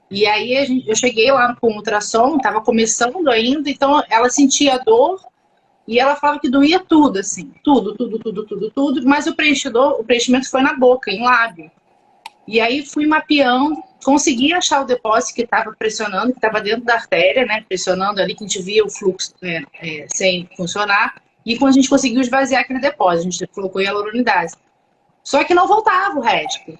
E aí eu cheguei lá com o ultrassom, estava começando ainda, então ela sentia dor e ela falava que doía tudo, assim, tudo, mas o preenchimento foi na boca, em lábio. E aí fui mapeando, consegui achar o depósito que estava pressionando, que estava dentro da artéria, né, pressionando ali, que a gente via o fluxo sem funcionar, e quando a gente conseguiu esvaziar aquele depósito, a gente colocou hialuronidase. Só que não voltava o resto.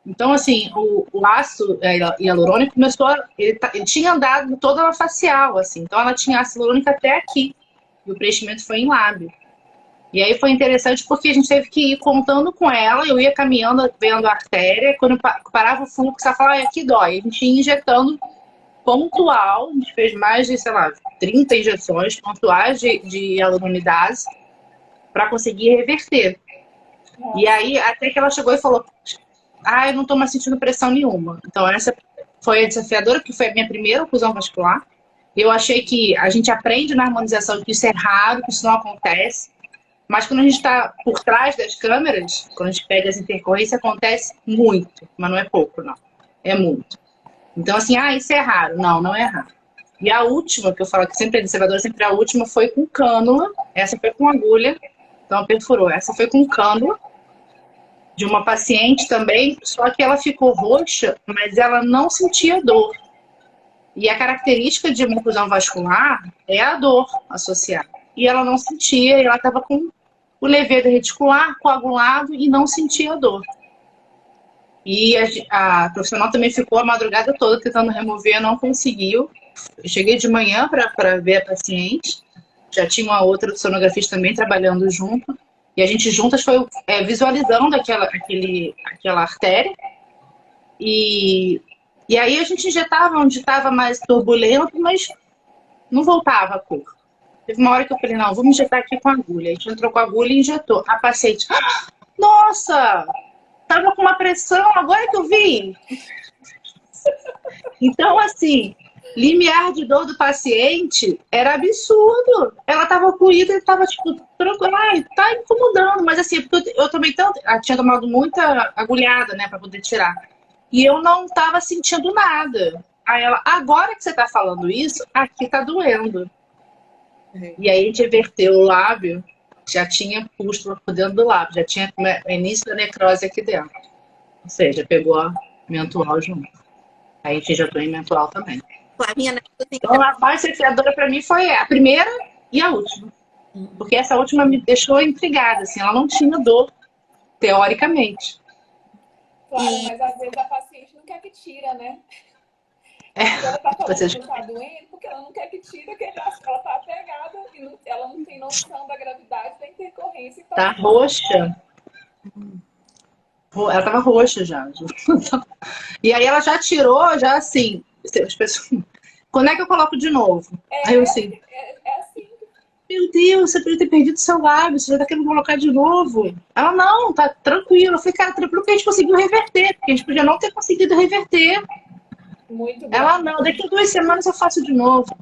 Então, assim, o ácido hialurônico começou ele tinha andado toda a facial, assim. Então, ela tinha ácido hialurônico até aqui. E o preenchimento foi em lábio. E aí foi interessante porque a gente teve que ir contando com ela. Eu ia caminhando, vendo a artéria. Quando parava o fluxo, ela falava, aqui dói. A gente ia injetando pontual. A gente fez mais de, 30 injeções pontuais de hialuronidase para conseguir reverter. E aí, até que ela chegou e falou... eu não estou mais sentindo pressão nenhuma. Então, essa foi a desafiadora, que foi a minha primeira oclusão vascular. Eu achei que a gente aprende na harmonização que isso é raro, que isso não acontece. Mas quando a gente está por trás das câmeras, quando a gente pega as intercorrências, acontece muito. Mas não é pouco, não. É muito. Então, assim, isso é raro. Não, não é raro. E a última, que eu falo que sempre é desafiadora, sempre a última, foi com cânula. Essa foi com agulha. Então, perfurou. Essa foi com cânula. De uma paciente também, só que ela ficou roxa, mas ela não sentia dor. E a característica de uma oclusão vascular é a dor associada. E ela não sentia, e ela estava com o levedo reticular coagulado e não sentia dor. E a profissional também ficou a madrugada toda tentando remover, não conseguiu. Eu cheguei de manhã para ver a paciente, já tinha uma outra sonografista também trabalhando junto. E a gente juntas foi visualizando aquela artéria. E aí a gente injetava onde estava mais turbulento, mas não voltava a cor. Teve uma hora que eu falei, não, vamos injetar aqui com agulha. A gente entrou com a agulha e injetou. A paciente, nossa, estava com uma pressão, agora que eu vi. Então, assim... limiar de dor do paciente era absurdo. Ela estava corrida e estava, tranquila. Tá incomodando. Mas assim, porque eu também tinha tomado muita agulhada, né, para poder tirar. E eu não estava sentindo nada. Aí ela, agora que você está falando isso, aqui tá doendo. E aí a gente inverteu o lábio, já tinha pústula por dentro do lábio, já tinha o início da necrose aqui dentro. Ou seja, pegou a mentual junto. Aí a gente injetou em mentual também. Então, a mais desafiadora para mim foi a primeira e a última. Porque essa última me deixou intrigada, assim, ela não tinha dor, teoricamente. Claro, mas às vezes a paciente não quer que tira, né? Ela tá falando que tá doendo porque ela não quer que tira, porque ela tá apegada e ela não tem noção da gravidade da intercorrência. Tá roxa. Ela tava roxa já. E aí ela já tirou, já assim... As pessoas... Quando é que eu coloco de novo? Aí eu assim... É assim. Meu Deus, você podia ter perdido seu lábio, você já tá querendo colocar de novo. Ela, não, tá tranquilo. Eu falei, cara, tranquilo que a gente conseguiu reverter, porque a gente podia não ter conseguido reverter. Muito bem. Ela, não, daqui a 2 semanas eu faço de novo.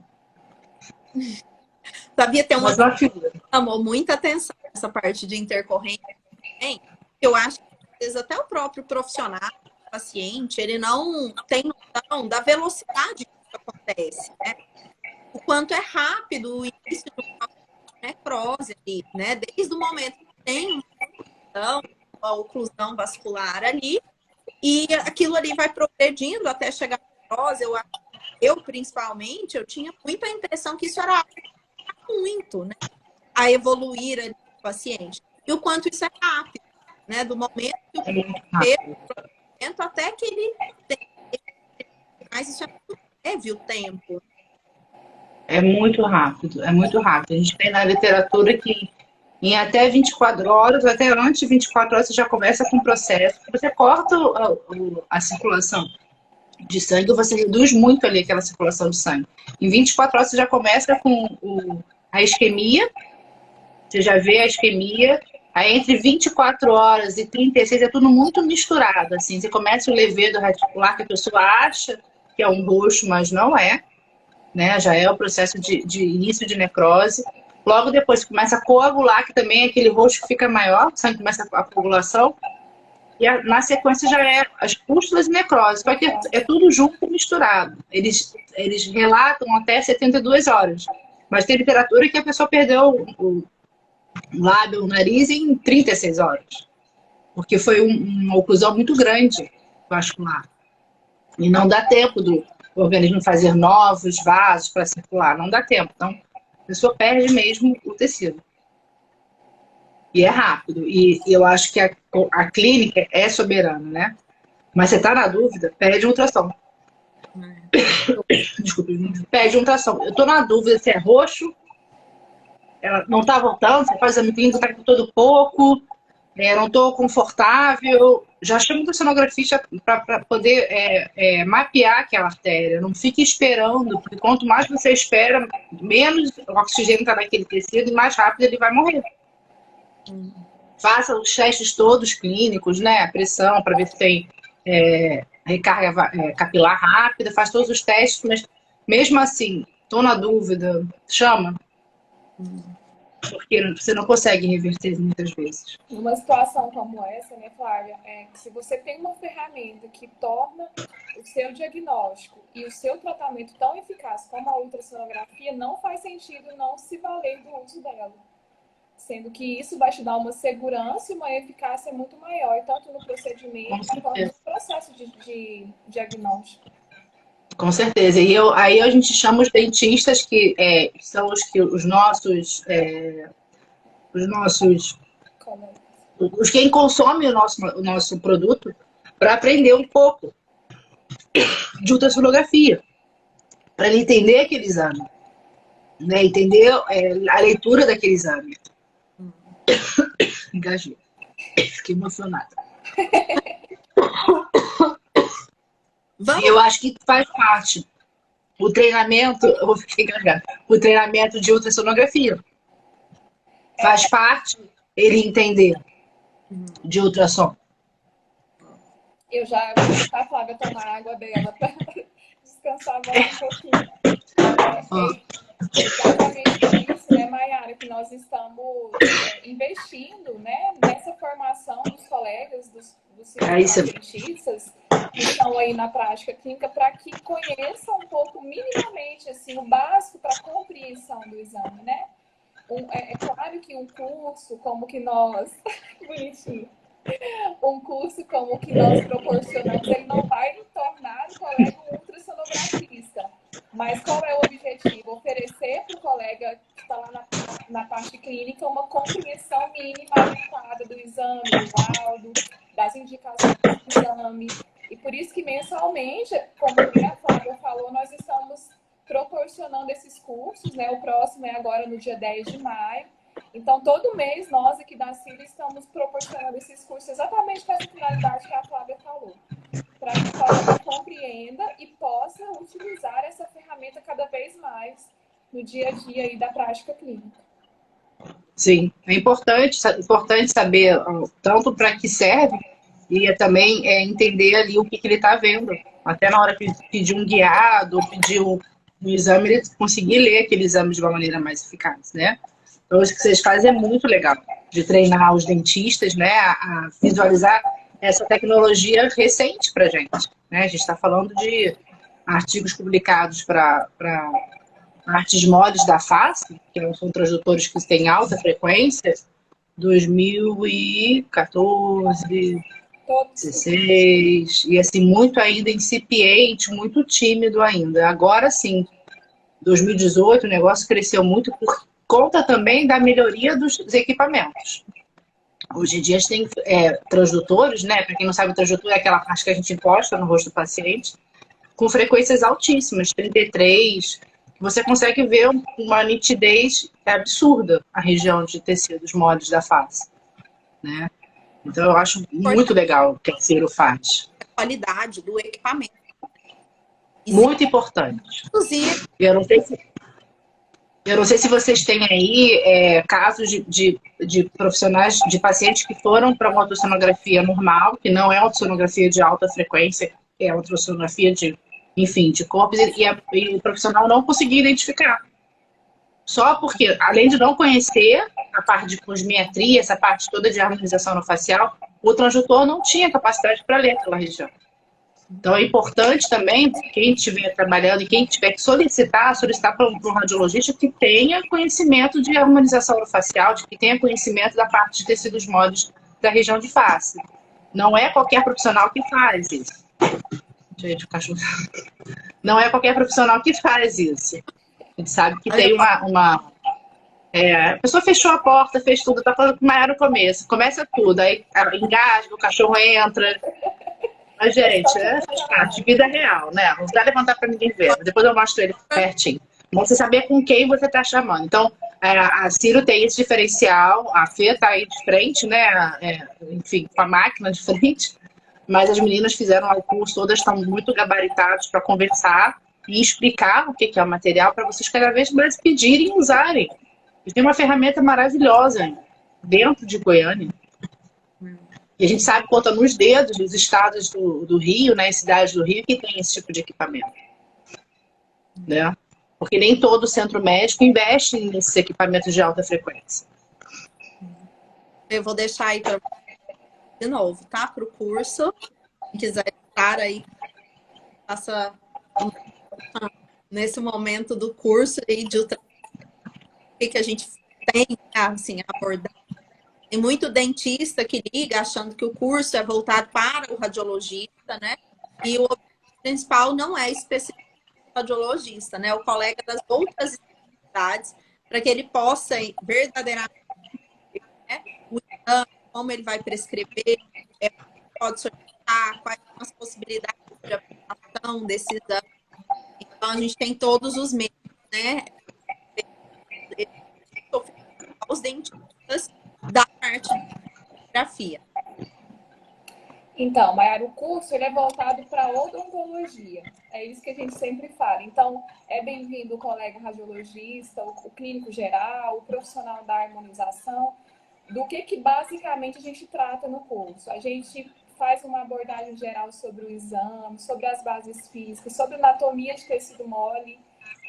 Sabia, ter uma Mas uma figura. que chamou muita atenção essa parte de intercorrência também. Eu acho que, às vezes, até o próprio profissional, o paciente, ele não tem noção da velocidade que isso acontece, né? O quanto é rápido o início do necrose ali, né? Desde o momento que tem uma oclusão vascular ali, e aquilo ali vai progredindo até chegar à necrose. Eu principalmente, eu tinha muita impressão que isso era muito, né? A evoluir ali do paciente. E o quanto isso é rápido, né? Do momento que o paciente até que ele tem. Mas isso é muito breve o tempo. É muito rápido, é muito rápido. A gente tem na literatura que em até 24 horas, até antes de 24 horas, você já começa com o processo. Você corta a circulação de sangue, você reduz muito ali aquela circulação de sangue. Em 24 horas, você já começa com a isquemia, você já vê a isquemia. Aí, entre 24 horas e 36, é tudo muito misturado. Assim. Você começa o levedo reticular, que a pessoa acha que é um roxo, mas não é. Né? Já é o processo de início de necrose. Logo depois começa a coagular, que também é aquele roxo que fica maior, o sangue começa a coagulação. E na sequência já é as pústulas e necrose. Só que é tudo junto, misturado. Eles relatam até 72 horas. Mas tem literatura que a pessoa perdeu o lábio, o nariz em 36 horas. Porque foi uma oclusão muito grande vascular. E não dá tempo do organismo fazer novos vasos para circular. Não dá tempo. Então, a pessoa perde mesmo o tecido. E é rápido. E eu acho que a clínica é soberana, né? Mas você está na dúvida, pede ultrassom. Desculpe, pede ultrassom. Eu estou na dúvida se é roxo, ela não está voltando, você faz exame clínico, está com todo pouco, não estou confortável. Já chama o ultrassonografista para poder mapear aquela artéria. Não fique esperando, porque quanto mais você espera, menos oxigênio está naquele tecido e mais rápido ele vai morrer. Faça os testes todos clínicos, né? A pressão, para ver se tem recarga capilar rápida, faz todos os testes, mas mesmo assim, estou na dúvida, chama. Porque você não consegue reverter muitas vezes. Numa situação como essa, né, Flávia, se você tem uma ferramenta que torna o seu diagnóstico e o seu tratamento tão eficaz como a ultrassonografia, não faz sentido não se valer do uso dela. Sendo que isso vai te dar uma segurança e uma eficácia muito maior, tanto no procedimento quanto no processo de diagnóstico. Com certeza. E aí a gente chama os dentistas, que são os nossos quem consome o nosso produto, para aprender um pouco de ultrassonografia, para ele entender aquele exame, né? Entender a leitura daquele exame. Engasguei. Fiquei emocionada. Eu acho que faz parte. O treinamento, eu vou ficar engasgada. O treinamento de ultrassonografia faz parte ele entender de ultrassom. Eu já vou deixar a Flávia tomar água dela para descansar mais um pouquinho. Exatamente isso, né, Maiara, que nós estamos investindo, né, nessa formação dos colegas, dos dentistas que estão aí na prática clínica, para que conheçam um pouco, minimamente, assim, o básico para a compreensão do exame, né? É claro que um curso como que nós... Bonitinho. Um curso como o que nós proporcionamos, ele não vai tornar o colega um ultrassonografista. Mas qual é o objetivo? Oferecer para o colega que está lá na parte clínica uma compreensão mínima adequada do exame, do laudo, das indicações do exame. E por isso que mensalmente, como a Flávia falou, nós estamos proporcionando esses cursos, né? O próximo é agora no dia 10 de maio. Então, todo mês, nós aqui da CIRA estamos proporcionando esses cursos exatamente com essa finalidade que a Flávia falou. Para que o colega compreenda e possa utilizar essa ferramenta cada vez mais no dia a dia aí da prática clínica. Sim, é importante saber tanto para que serve e também entender ali o que ele está vendo. Até na hora de pedir um guiado, pedir no exame, ele conseguir ler aquele exame de uma maneira mais eficaz, né? Então, isso que vocês fazem é muito legal, de treinar os dentistas, né, a visualizar essa tecnologia recente para a gente, né? A gente está falando de artigos publicados para artes moles da face, que são transdutores que têm alta frequência, 2014, 16, e assim, muito ainda incipiente, muito tímido ainda. Agora sim, 2018, o negócio cresceu muito por conta também da melhoria dos equipamentos. Hoje em dia a gente tem transdutores, né? Para quem não sabe, o transdutor é aquela parte que a gente encosta no rosto do paciente, com frequências altíssimas, 33. Você consegue ver uma nitidez absurda a região de tecidos moles da face, né? Então eu acho muito legal o que a Ciro faz. A qualidade do equipamento. Muito importante. Inclusive, Eu não sei se vocês têm aí casos de profissionais, de pacientes que foram para uma ultrassonografia normal, que não é uma ultrassonografia de alta frequência, é uma ultrassonografia de corpos, e o profissional não conseguia identificar. Só porque, além de não conhecer a parte de cosmetria, essa parte toda de harmonização no facial, o transdutor não tinha capacidade para ler aquela região. Então é importante também, quem estiver trabalhando e quem tiver que solicitar para um radiologista que tenha conhecimento de harmonização orofacial, que tenha conhecimento da parte de tecidos moles da região de face. Não é qualquer profissional que faz isso. Gente, o cachorro. Não é qualquer profissional que faz isso. A gente sabe que tem a pessoa fechou a porta, fez tudo, tá falando que era no começo. Começa tudo, aí engasga, o cachorro entra. Mas, gente, faz parte de vida real, né? Não vai levantar para ninguém ver. Depois eu mostro ele pertinho. Mas você saber com quem você está chamando. Então, a Ciro tem esse diferencial, a Fê está aí de frente, né? Enfim, com a máquina de frente. Mas as meninas fizeram o curso, todas estão muito gabaritadas para conversar e explicar o que é o material para vocês cada vez mais pedirem e usarem. E tem uma ferramenta maravilhosa dentro de Goiânia. E a gente sabe, conta nos dedos dos estados do Rio, né, cidades do Rio, que tem esse tipo de equipamento. Né? Porque nem todo centro médico investe nesses equipamentos de alta frequência. eu vou deixar aí para de novo, tá? Para o curso. Quem quiser estar aí, faça nesse momento do curso aí de o que a gente tem, assim, abordar. Tem muito dentista que liga achando que o curso é voltado para o radiologista, né? E o objetivo principal não é específico para o radiologista, né? O colega das outras especialidades, para que ele possa verdadeiramente, né, o exame, como ele vai prescrever, pode solicitar, quais são as possibilidades de aplicação desse exame. Então, a gente tem todos os meios, né? Os dentistas da parte de fotografia. Então, Mayara, o curso ele é voltado para odontologia. É isso que a gente sempre fala. Então, é bem-vindo o colega radiologista, o clínico geral, o profissional da harmonização. Do que basicamente a gente trata no curso? A gente faz uma abordagem geral sobre o exame, sobre as bases físicas, sobre anatomia de tecido mole.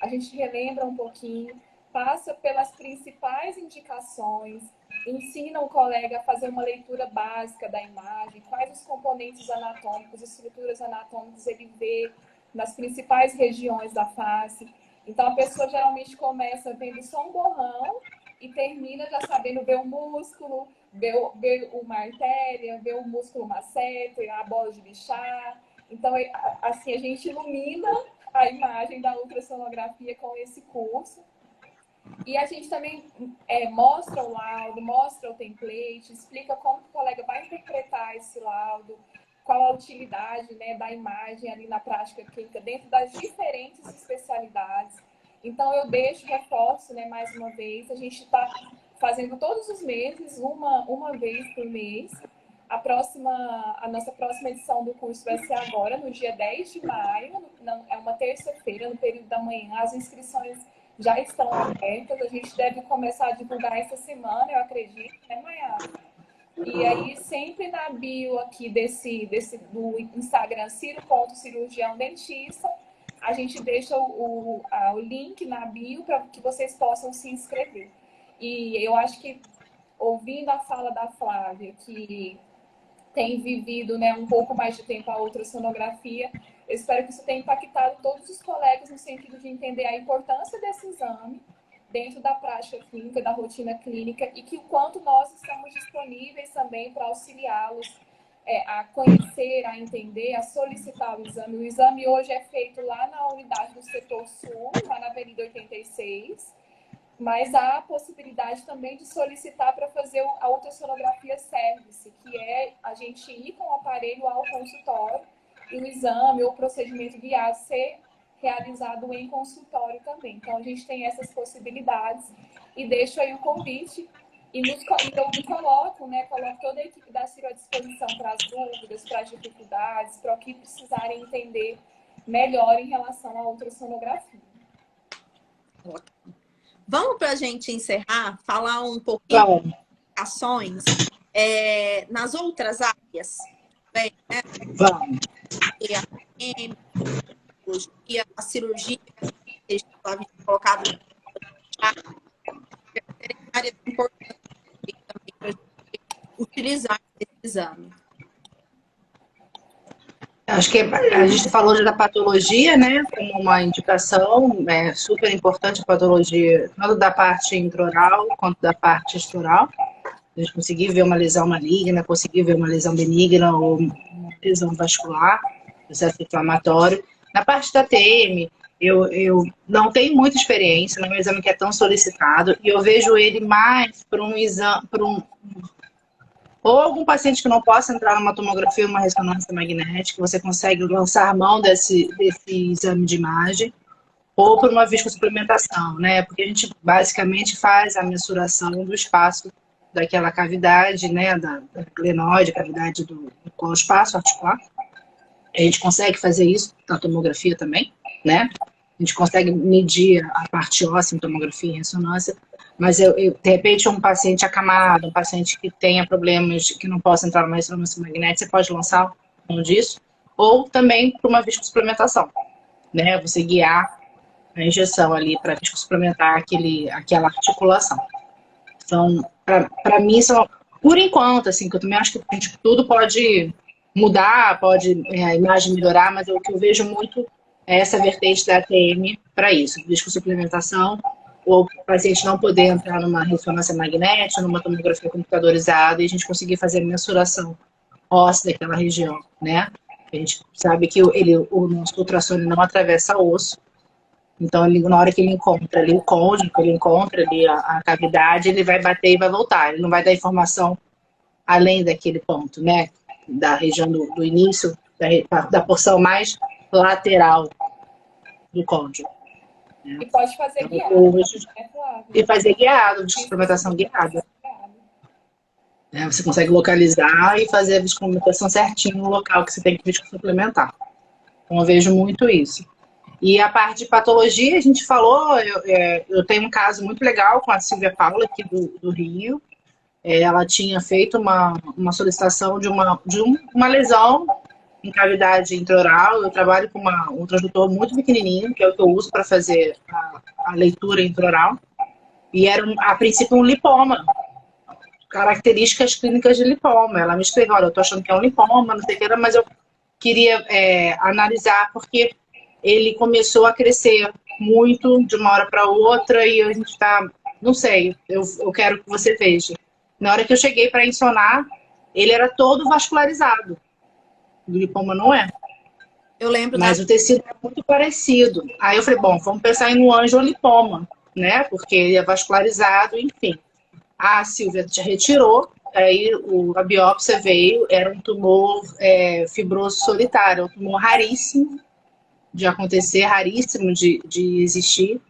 A gente relembra um pouquinho, passa pelas principais indicações, ensina o colega a fazer uma leitura básica da imagem, quais os componentes anatômicos, estruturas anatômicas ele vê nas principais regiões da face. Então, a pessoa geralmente começa vendo só um borrão e termina já sabendo ver o músculo, ver uma artéria, ver o músculo masseter, a bola de Bichat. Então, assim, a gente ilumina a imagem da ultrassonografia com esse curso. E a gente também mostra o laudo, mostra o template, explica como o colega vai interpretar esse laudo, qual a utilidade, né, da imagem ali na prática clínica dentro das diferentes especialidades. Então, eu reforço, né, mais uma vez, a gente está fazendo todos os meses, uma vez por mês. A nossa próxima edição do curso vai ser agora, no dia 10 de maio, é uma terça-feira, no período da manhã. As inscrições já estão abertas, a gente deve começar a divulgar essa semana, eu acredito, né, Mayara? E aí, sempre na bio aqui do Instagram, Ciro.cirurgião dentista, a gente deixa o link na bio para que vocês possam se inscrever. E eu acho que, ouvindo a fala da Flávia, que tem vivido, né, um pouco mais de tempo a ultrassonografia, eu espero que isso tenha impactado todos os colegas no sentido de entender a importância desse exame dentro da prática clínica, da rotina clínica, e que o quanto nós estamos disponíveis também para auxiliá-los a conhecer, a entender, a solicitar o exame. O exame hoje é feito lá na unidade do Setor Sul, lá na Avenida 86, mas há a possibilidade também de solicitar para fazer a ultrassonografia service, que é a gente ir com o aparelho ao consultório e o exame ou o procedimento guiado ser realizado em consultório também. Então, a gente tem essas possibilidades e deixo aí o convite e eu me coloco, né, coloco toda a equipe da Ciro à disposição para as dúvidas, para as dificuldades, para o que precisarem entender melhor em relação à ultrassonografia. Vamos para a gente encerrar, falar um pouquinho de ações nas outras áreas, bem, né? Vamos. A cirurgia, estava colocado na área importante também para utilizar esse exame. Acho que a gente falou já da patologia, né, como uma indicação, é super importante a patologia, tanto da parte intraoral quanto da parte extraoral. A gente conseguir ver uma lesão maligna, conseguir ver uma lesão benigna ou uma lesão vascular, processo inflamatório. Na parte da TM, eu não tenho muita experiência, não é um exame que é tão solicitado, e eu vejo ele mais para um exame, ou algum paciente que não possa entrar numa tomografia ou uma ressonância magnética, você consegue lançar mão desse exame de imagem, ou por uma viscosuplementação, né? Porque a gente basicamente faz a mensuração do espaço daquela cavidade, né? Da glenoide, cavidade do espaço articular. A gente consegue fazer isso na tomografia também, né? A gente consegue medir a parte óssea em tomografia e ressonância, mas de repente um paciente acamado, um paciente que tenha problemas, que não possa entrar numa ressonância magnética, você pode lançar um disso, ou também para uma viscosuplementação, né? Você guiar a injeção ali para viscosuplementar aquela articulação. Então, para mim, são, por enquanto, assim, que eu também acho que tudo pode mudar, pode a imagem melhorar, mas o que eu vejo muito é essa vertente da ATM para isso, viscosuplementação, ou o paciente não poder entrar numa ressonância magnética, numa tomografia computadorizada, e a gente conseguir fazer a mensuração óssea daquela região, né? A gente sabe que o nosso ultrassom não atravessa osso, então na hora que ele encontra ali o côndilo, que ele encontra ali a cavidade, ele vai bater e vai voltar, ele não vai dar informação além daquele ponto, né? Da região do início, da porção mais lateral do côndilo. E pode fazer guiado, né, Flávia? E fazer guiado, viscosuplementação guiada. Você consegue localizar e fazer a viscosuplementação certinho no local que você tem que viscosuplementar. Então eu vejo muito isso. E a parte de patologia, a gente falou, eu tenho um caso muito legal com a Silvia Paula aqui do Rio. Ela tinha feito uma solicitação de uma lesão em cavidade intraoral. Eu trabalho com um transdutor muito pequenininho, que é o que eu uso para fazer a leitura intraoral. E era, a princípio, um lipoma. Características clínicas de lipoma. Ela me escreveu, olha, eu estou achando que é um lipoma, não sei o que era, mas eu queria analisar porque ele começou a crescer muito de uma hora para outra e a gente está, não sei, eu quero que você veja. Na hora que eu cheguei para ensonar, ele era todo vascularizado. O lipoma não é. Eu lembro. Mas o tecido é muito parecido. Aí eu falei, bom, vamos pensar em um angiolipoma, né? Porque ele é vascularizado, enfim. A Silvia te retirou, aí a biópsia veio, era um tumor fibroso solitário, um tumor raríssimo de acontecer, raríssimo de existir.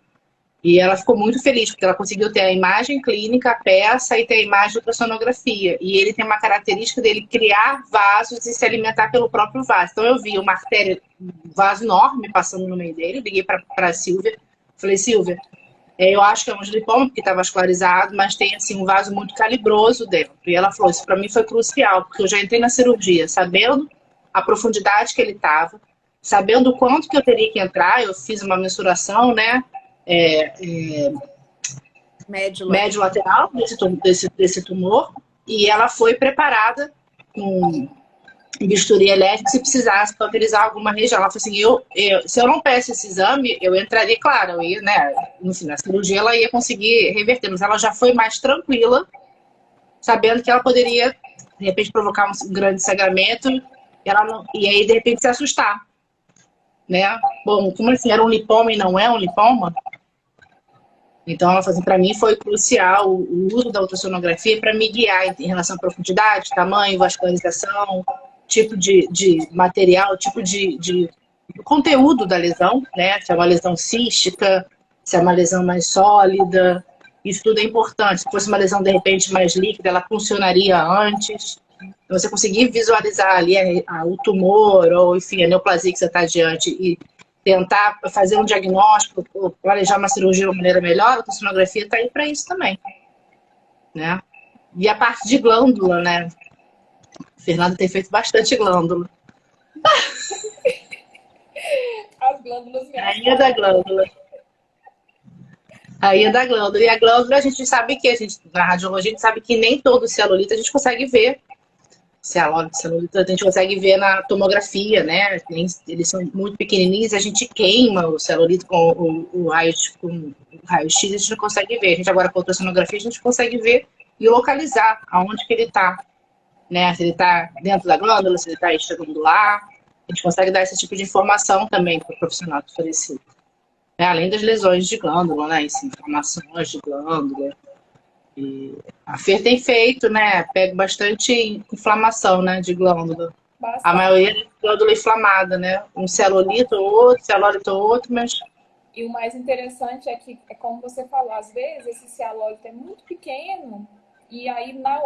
E ela ficou muito feliz, porque ela conseguiu ter a imagem clínica, a peça, e ter a imagem de ultrassonografia. E ele tem uma característica dele criar vasos e se alimentar pelo próprio vaso. Então eu vi uma artéria, um vaso enorme passando no meio dele, liguei para a Silvia, falei, Silvia, eu acho que é um angiolipoma, porque está vascularizado, mas tem assim, um vaso muito calibroso dentro. E ela falou, isso para mim foi crucial, porque eu já entrei na cirurgia sabendo a profundidade que ele estava, sabendo o quanto que eu teria que entrar, eu fiz uma mensuração, né? Médio lateral desse tumor, e ela foi preparada com bisturi elétrico se precisasse cauterizar alguma região. Ela falou assim, se eu não peço esse exame, eu entraria, claro, eu ia, né? Enfim, na cirurgia ela ia conseguir reverter, mas ela já foi mais tranquila, sabendo que ela poderia, de repente, provocar um grande sangramento, e aí, de repente, se assustar, né? Bom, como assim, era um lipoma e não é um lipoma? Então, ela falou assim, para mim foi crucial o uso da ultrassonografia para me guiar em relação à profundidade, tamanho, vascularização, tipo de material, tipo de conteúdo da lesão, né? Se é uma lesão cística, se é uma lesão mais sólida, isso tudo é importante. Se fosse uma lesão, de repente, mais líquida, ela funcionaria antes. Então, você conseguir visualizar ali o tumor, ou enfim, a neoplasia que você está diante e tentar fazer um diagnóstico, planejar uma cirurgia de uma maneira melhor, a ultrassonografia está aí para isso também, né? E a parte de glândula, né? O Fernando tem feito bastante glândula. As glândulas... Rainha da glândula. Rainha da glândula. E a glândula, a gente sabe na radiologia, a gente sabe que nem todo celulite a gente consegue ver. Celulite a gente consegue ver na tomografia, né? Eles são muito pequenininhos, a gente queima o celulite com o raio-x, a gente não consegue ver. A gente agora com a ultrassonografia a gente consegue ver e localizar aonde que ele está, né? Se ele está dentro da glândula, se ele está extraglandular. A gente consegue dar esse tipo de informação também para o profissional que oferecido. Além das lesões de glândula, né? Inflamações de glândula. E a Fer tem feito, né? Pego bastante inflamação, né? De glândula. Bastante. A maioria é glândula inflamada, né? Um celulite ou outro, mas... E o mais interessante é que, como você falou, às vezes esse cialólito é muito pequeno e aí na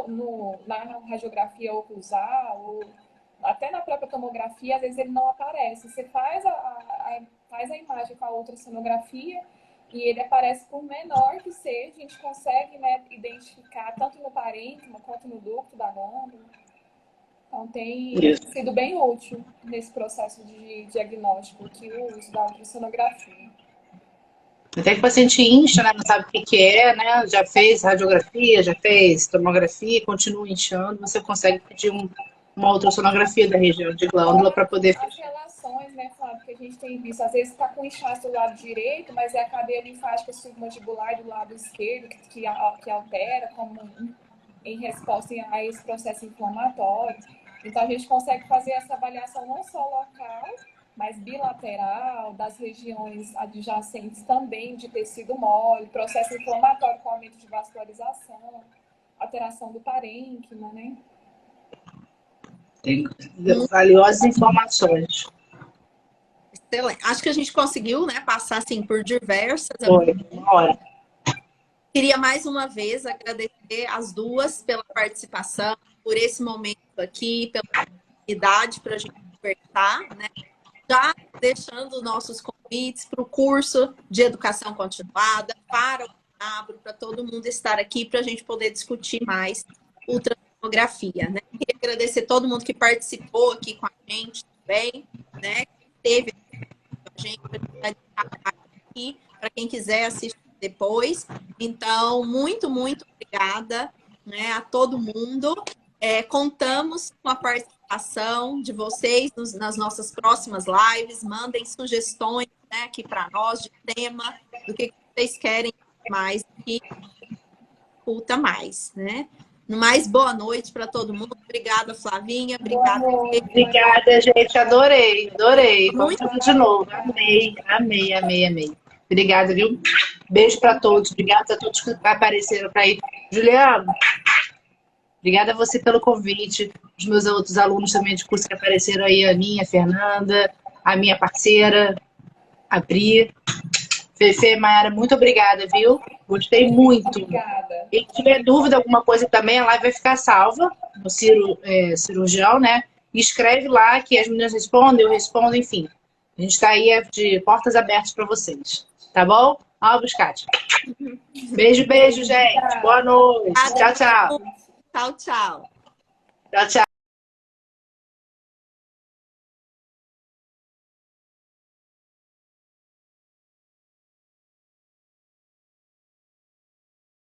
radiografia oclusal, ou até na própria tomografia, às vezes ele não aparece. Você faz a imagem com a ultrassonografia e ele aparece, por menor que seja, a gente consegue, né, identificar tanto no parênquima quanto no ducto da glândula. Então tem sido bem útil nesse processo de diagnóstico que o uso da ultrassonografia. Até que o paciente incha, né? Não sabe o que é, né? Já fez radiografia, já fez tomografia, continua inchando, você consegue pedir uma ultrassonografia da região de glândula para poder... As relações, né, Flávio, que a gente tem visto, às vezes está com inchaço do lado direito, mas é a cadeia linfática submandibular do lado esquerdo que altera como em resposta a esse processo inflamatório. Então a gente consegue fazer essa avaliação não só local, mas bilateral, das regiões adjacentes também de tecido mole, processo inflamatório com aumento de vascularização, alteração do parênquima, né? Tem valiosas informações. Excelente. Acho que a gente conseguiu, né, passar assim, por diversas. Foi, uma hora. Queria mais uma vez agradecer as duas pela participação, por esse momento aqui, pela oportunidade para a gente conversar, né? Já deixando nossos convites para o curso de educação continuada, para o Abro, para todo mundo estar aqui, para a gente poder discutir mais ultrassonografia, né? Queria agradecer todo mundo que participou aqui com a gente também, né? Que teve a gente aqui, para quem quiser assistir depois. Então, muito obrigada, né, a todo mundo. Contamos com a participação de vocês nas nossas próximas lives. Mandem sugestões, né, aqui para nós de tema, do que vocês querem mais e escuta mais, né? Mais boa noite para todo mundo. Obrigada, Flavinha. Obrigada. Obrigada, gente. Adorei. Vamos fazer de novo. Amei. Obrigada, viu? Beijo para todos. Obrigada a todos que apareceram para ir. Juliano, obrigada a você pelo convite. Os meus outros alunos também de curso que apareceram aí, a minha, a Fernanda, a minha parceira, a Pri. Fefe, Mayara, muito obrigada, viu? Gostei muito. Obrigada. E se tiver dúvida, alguma coisa também, a live vai ficar salva no cirurgião, né? E escreve lá que as meninas respondem, eu respondo, enfim. A gente está aí de portas abertas para vocês. Tá bom? Alves, Kátia. Beijo, gente. Boa noite. Tchau. Tchau. Tchau.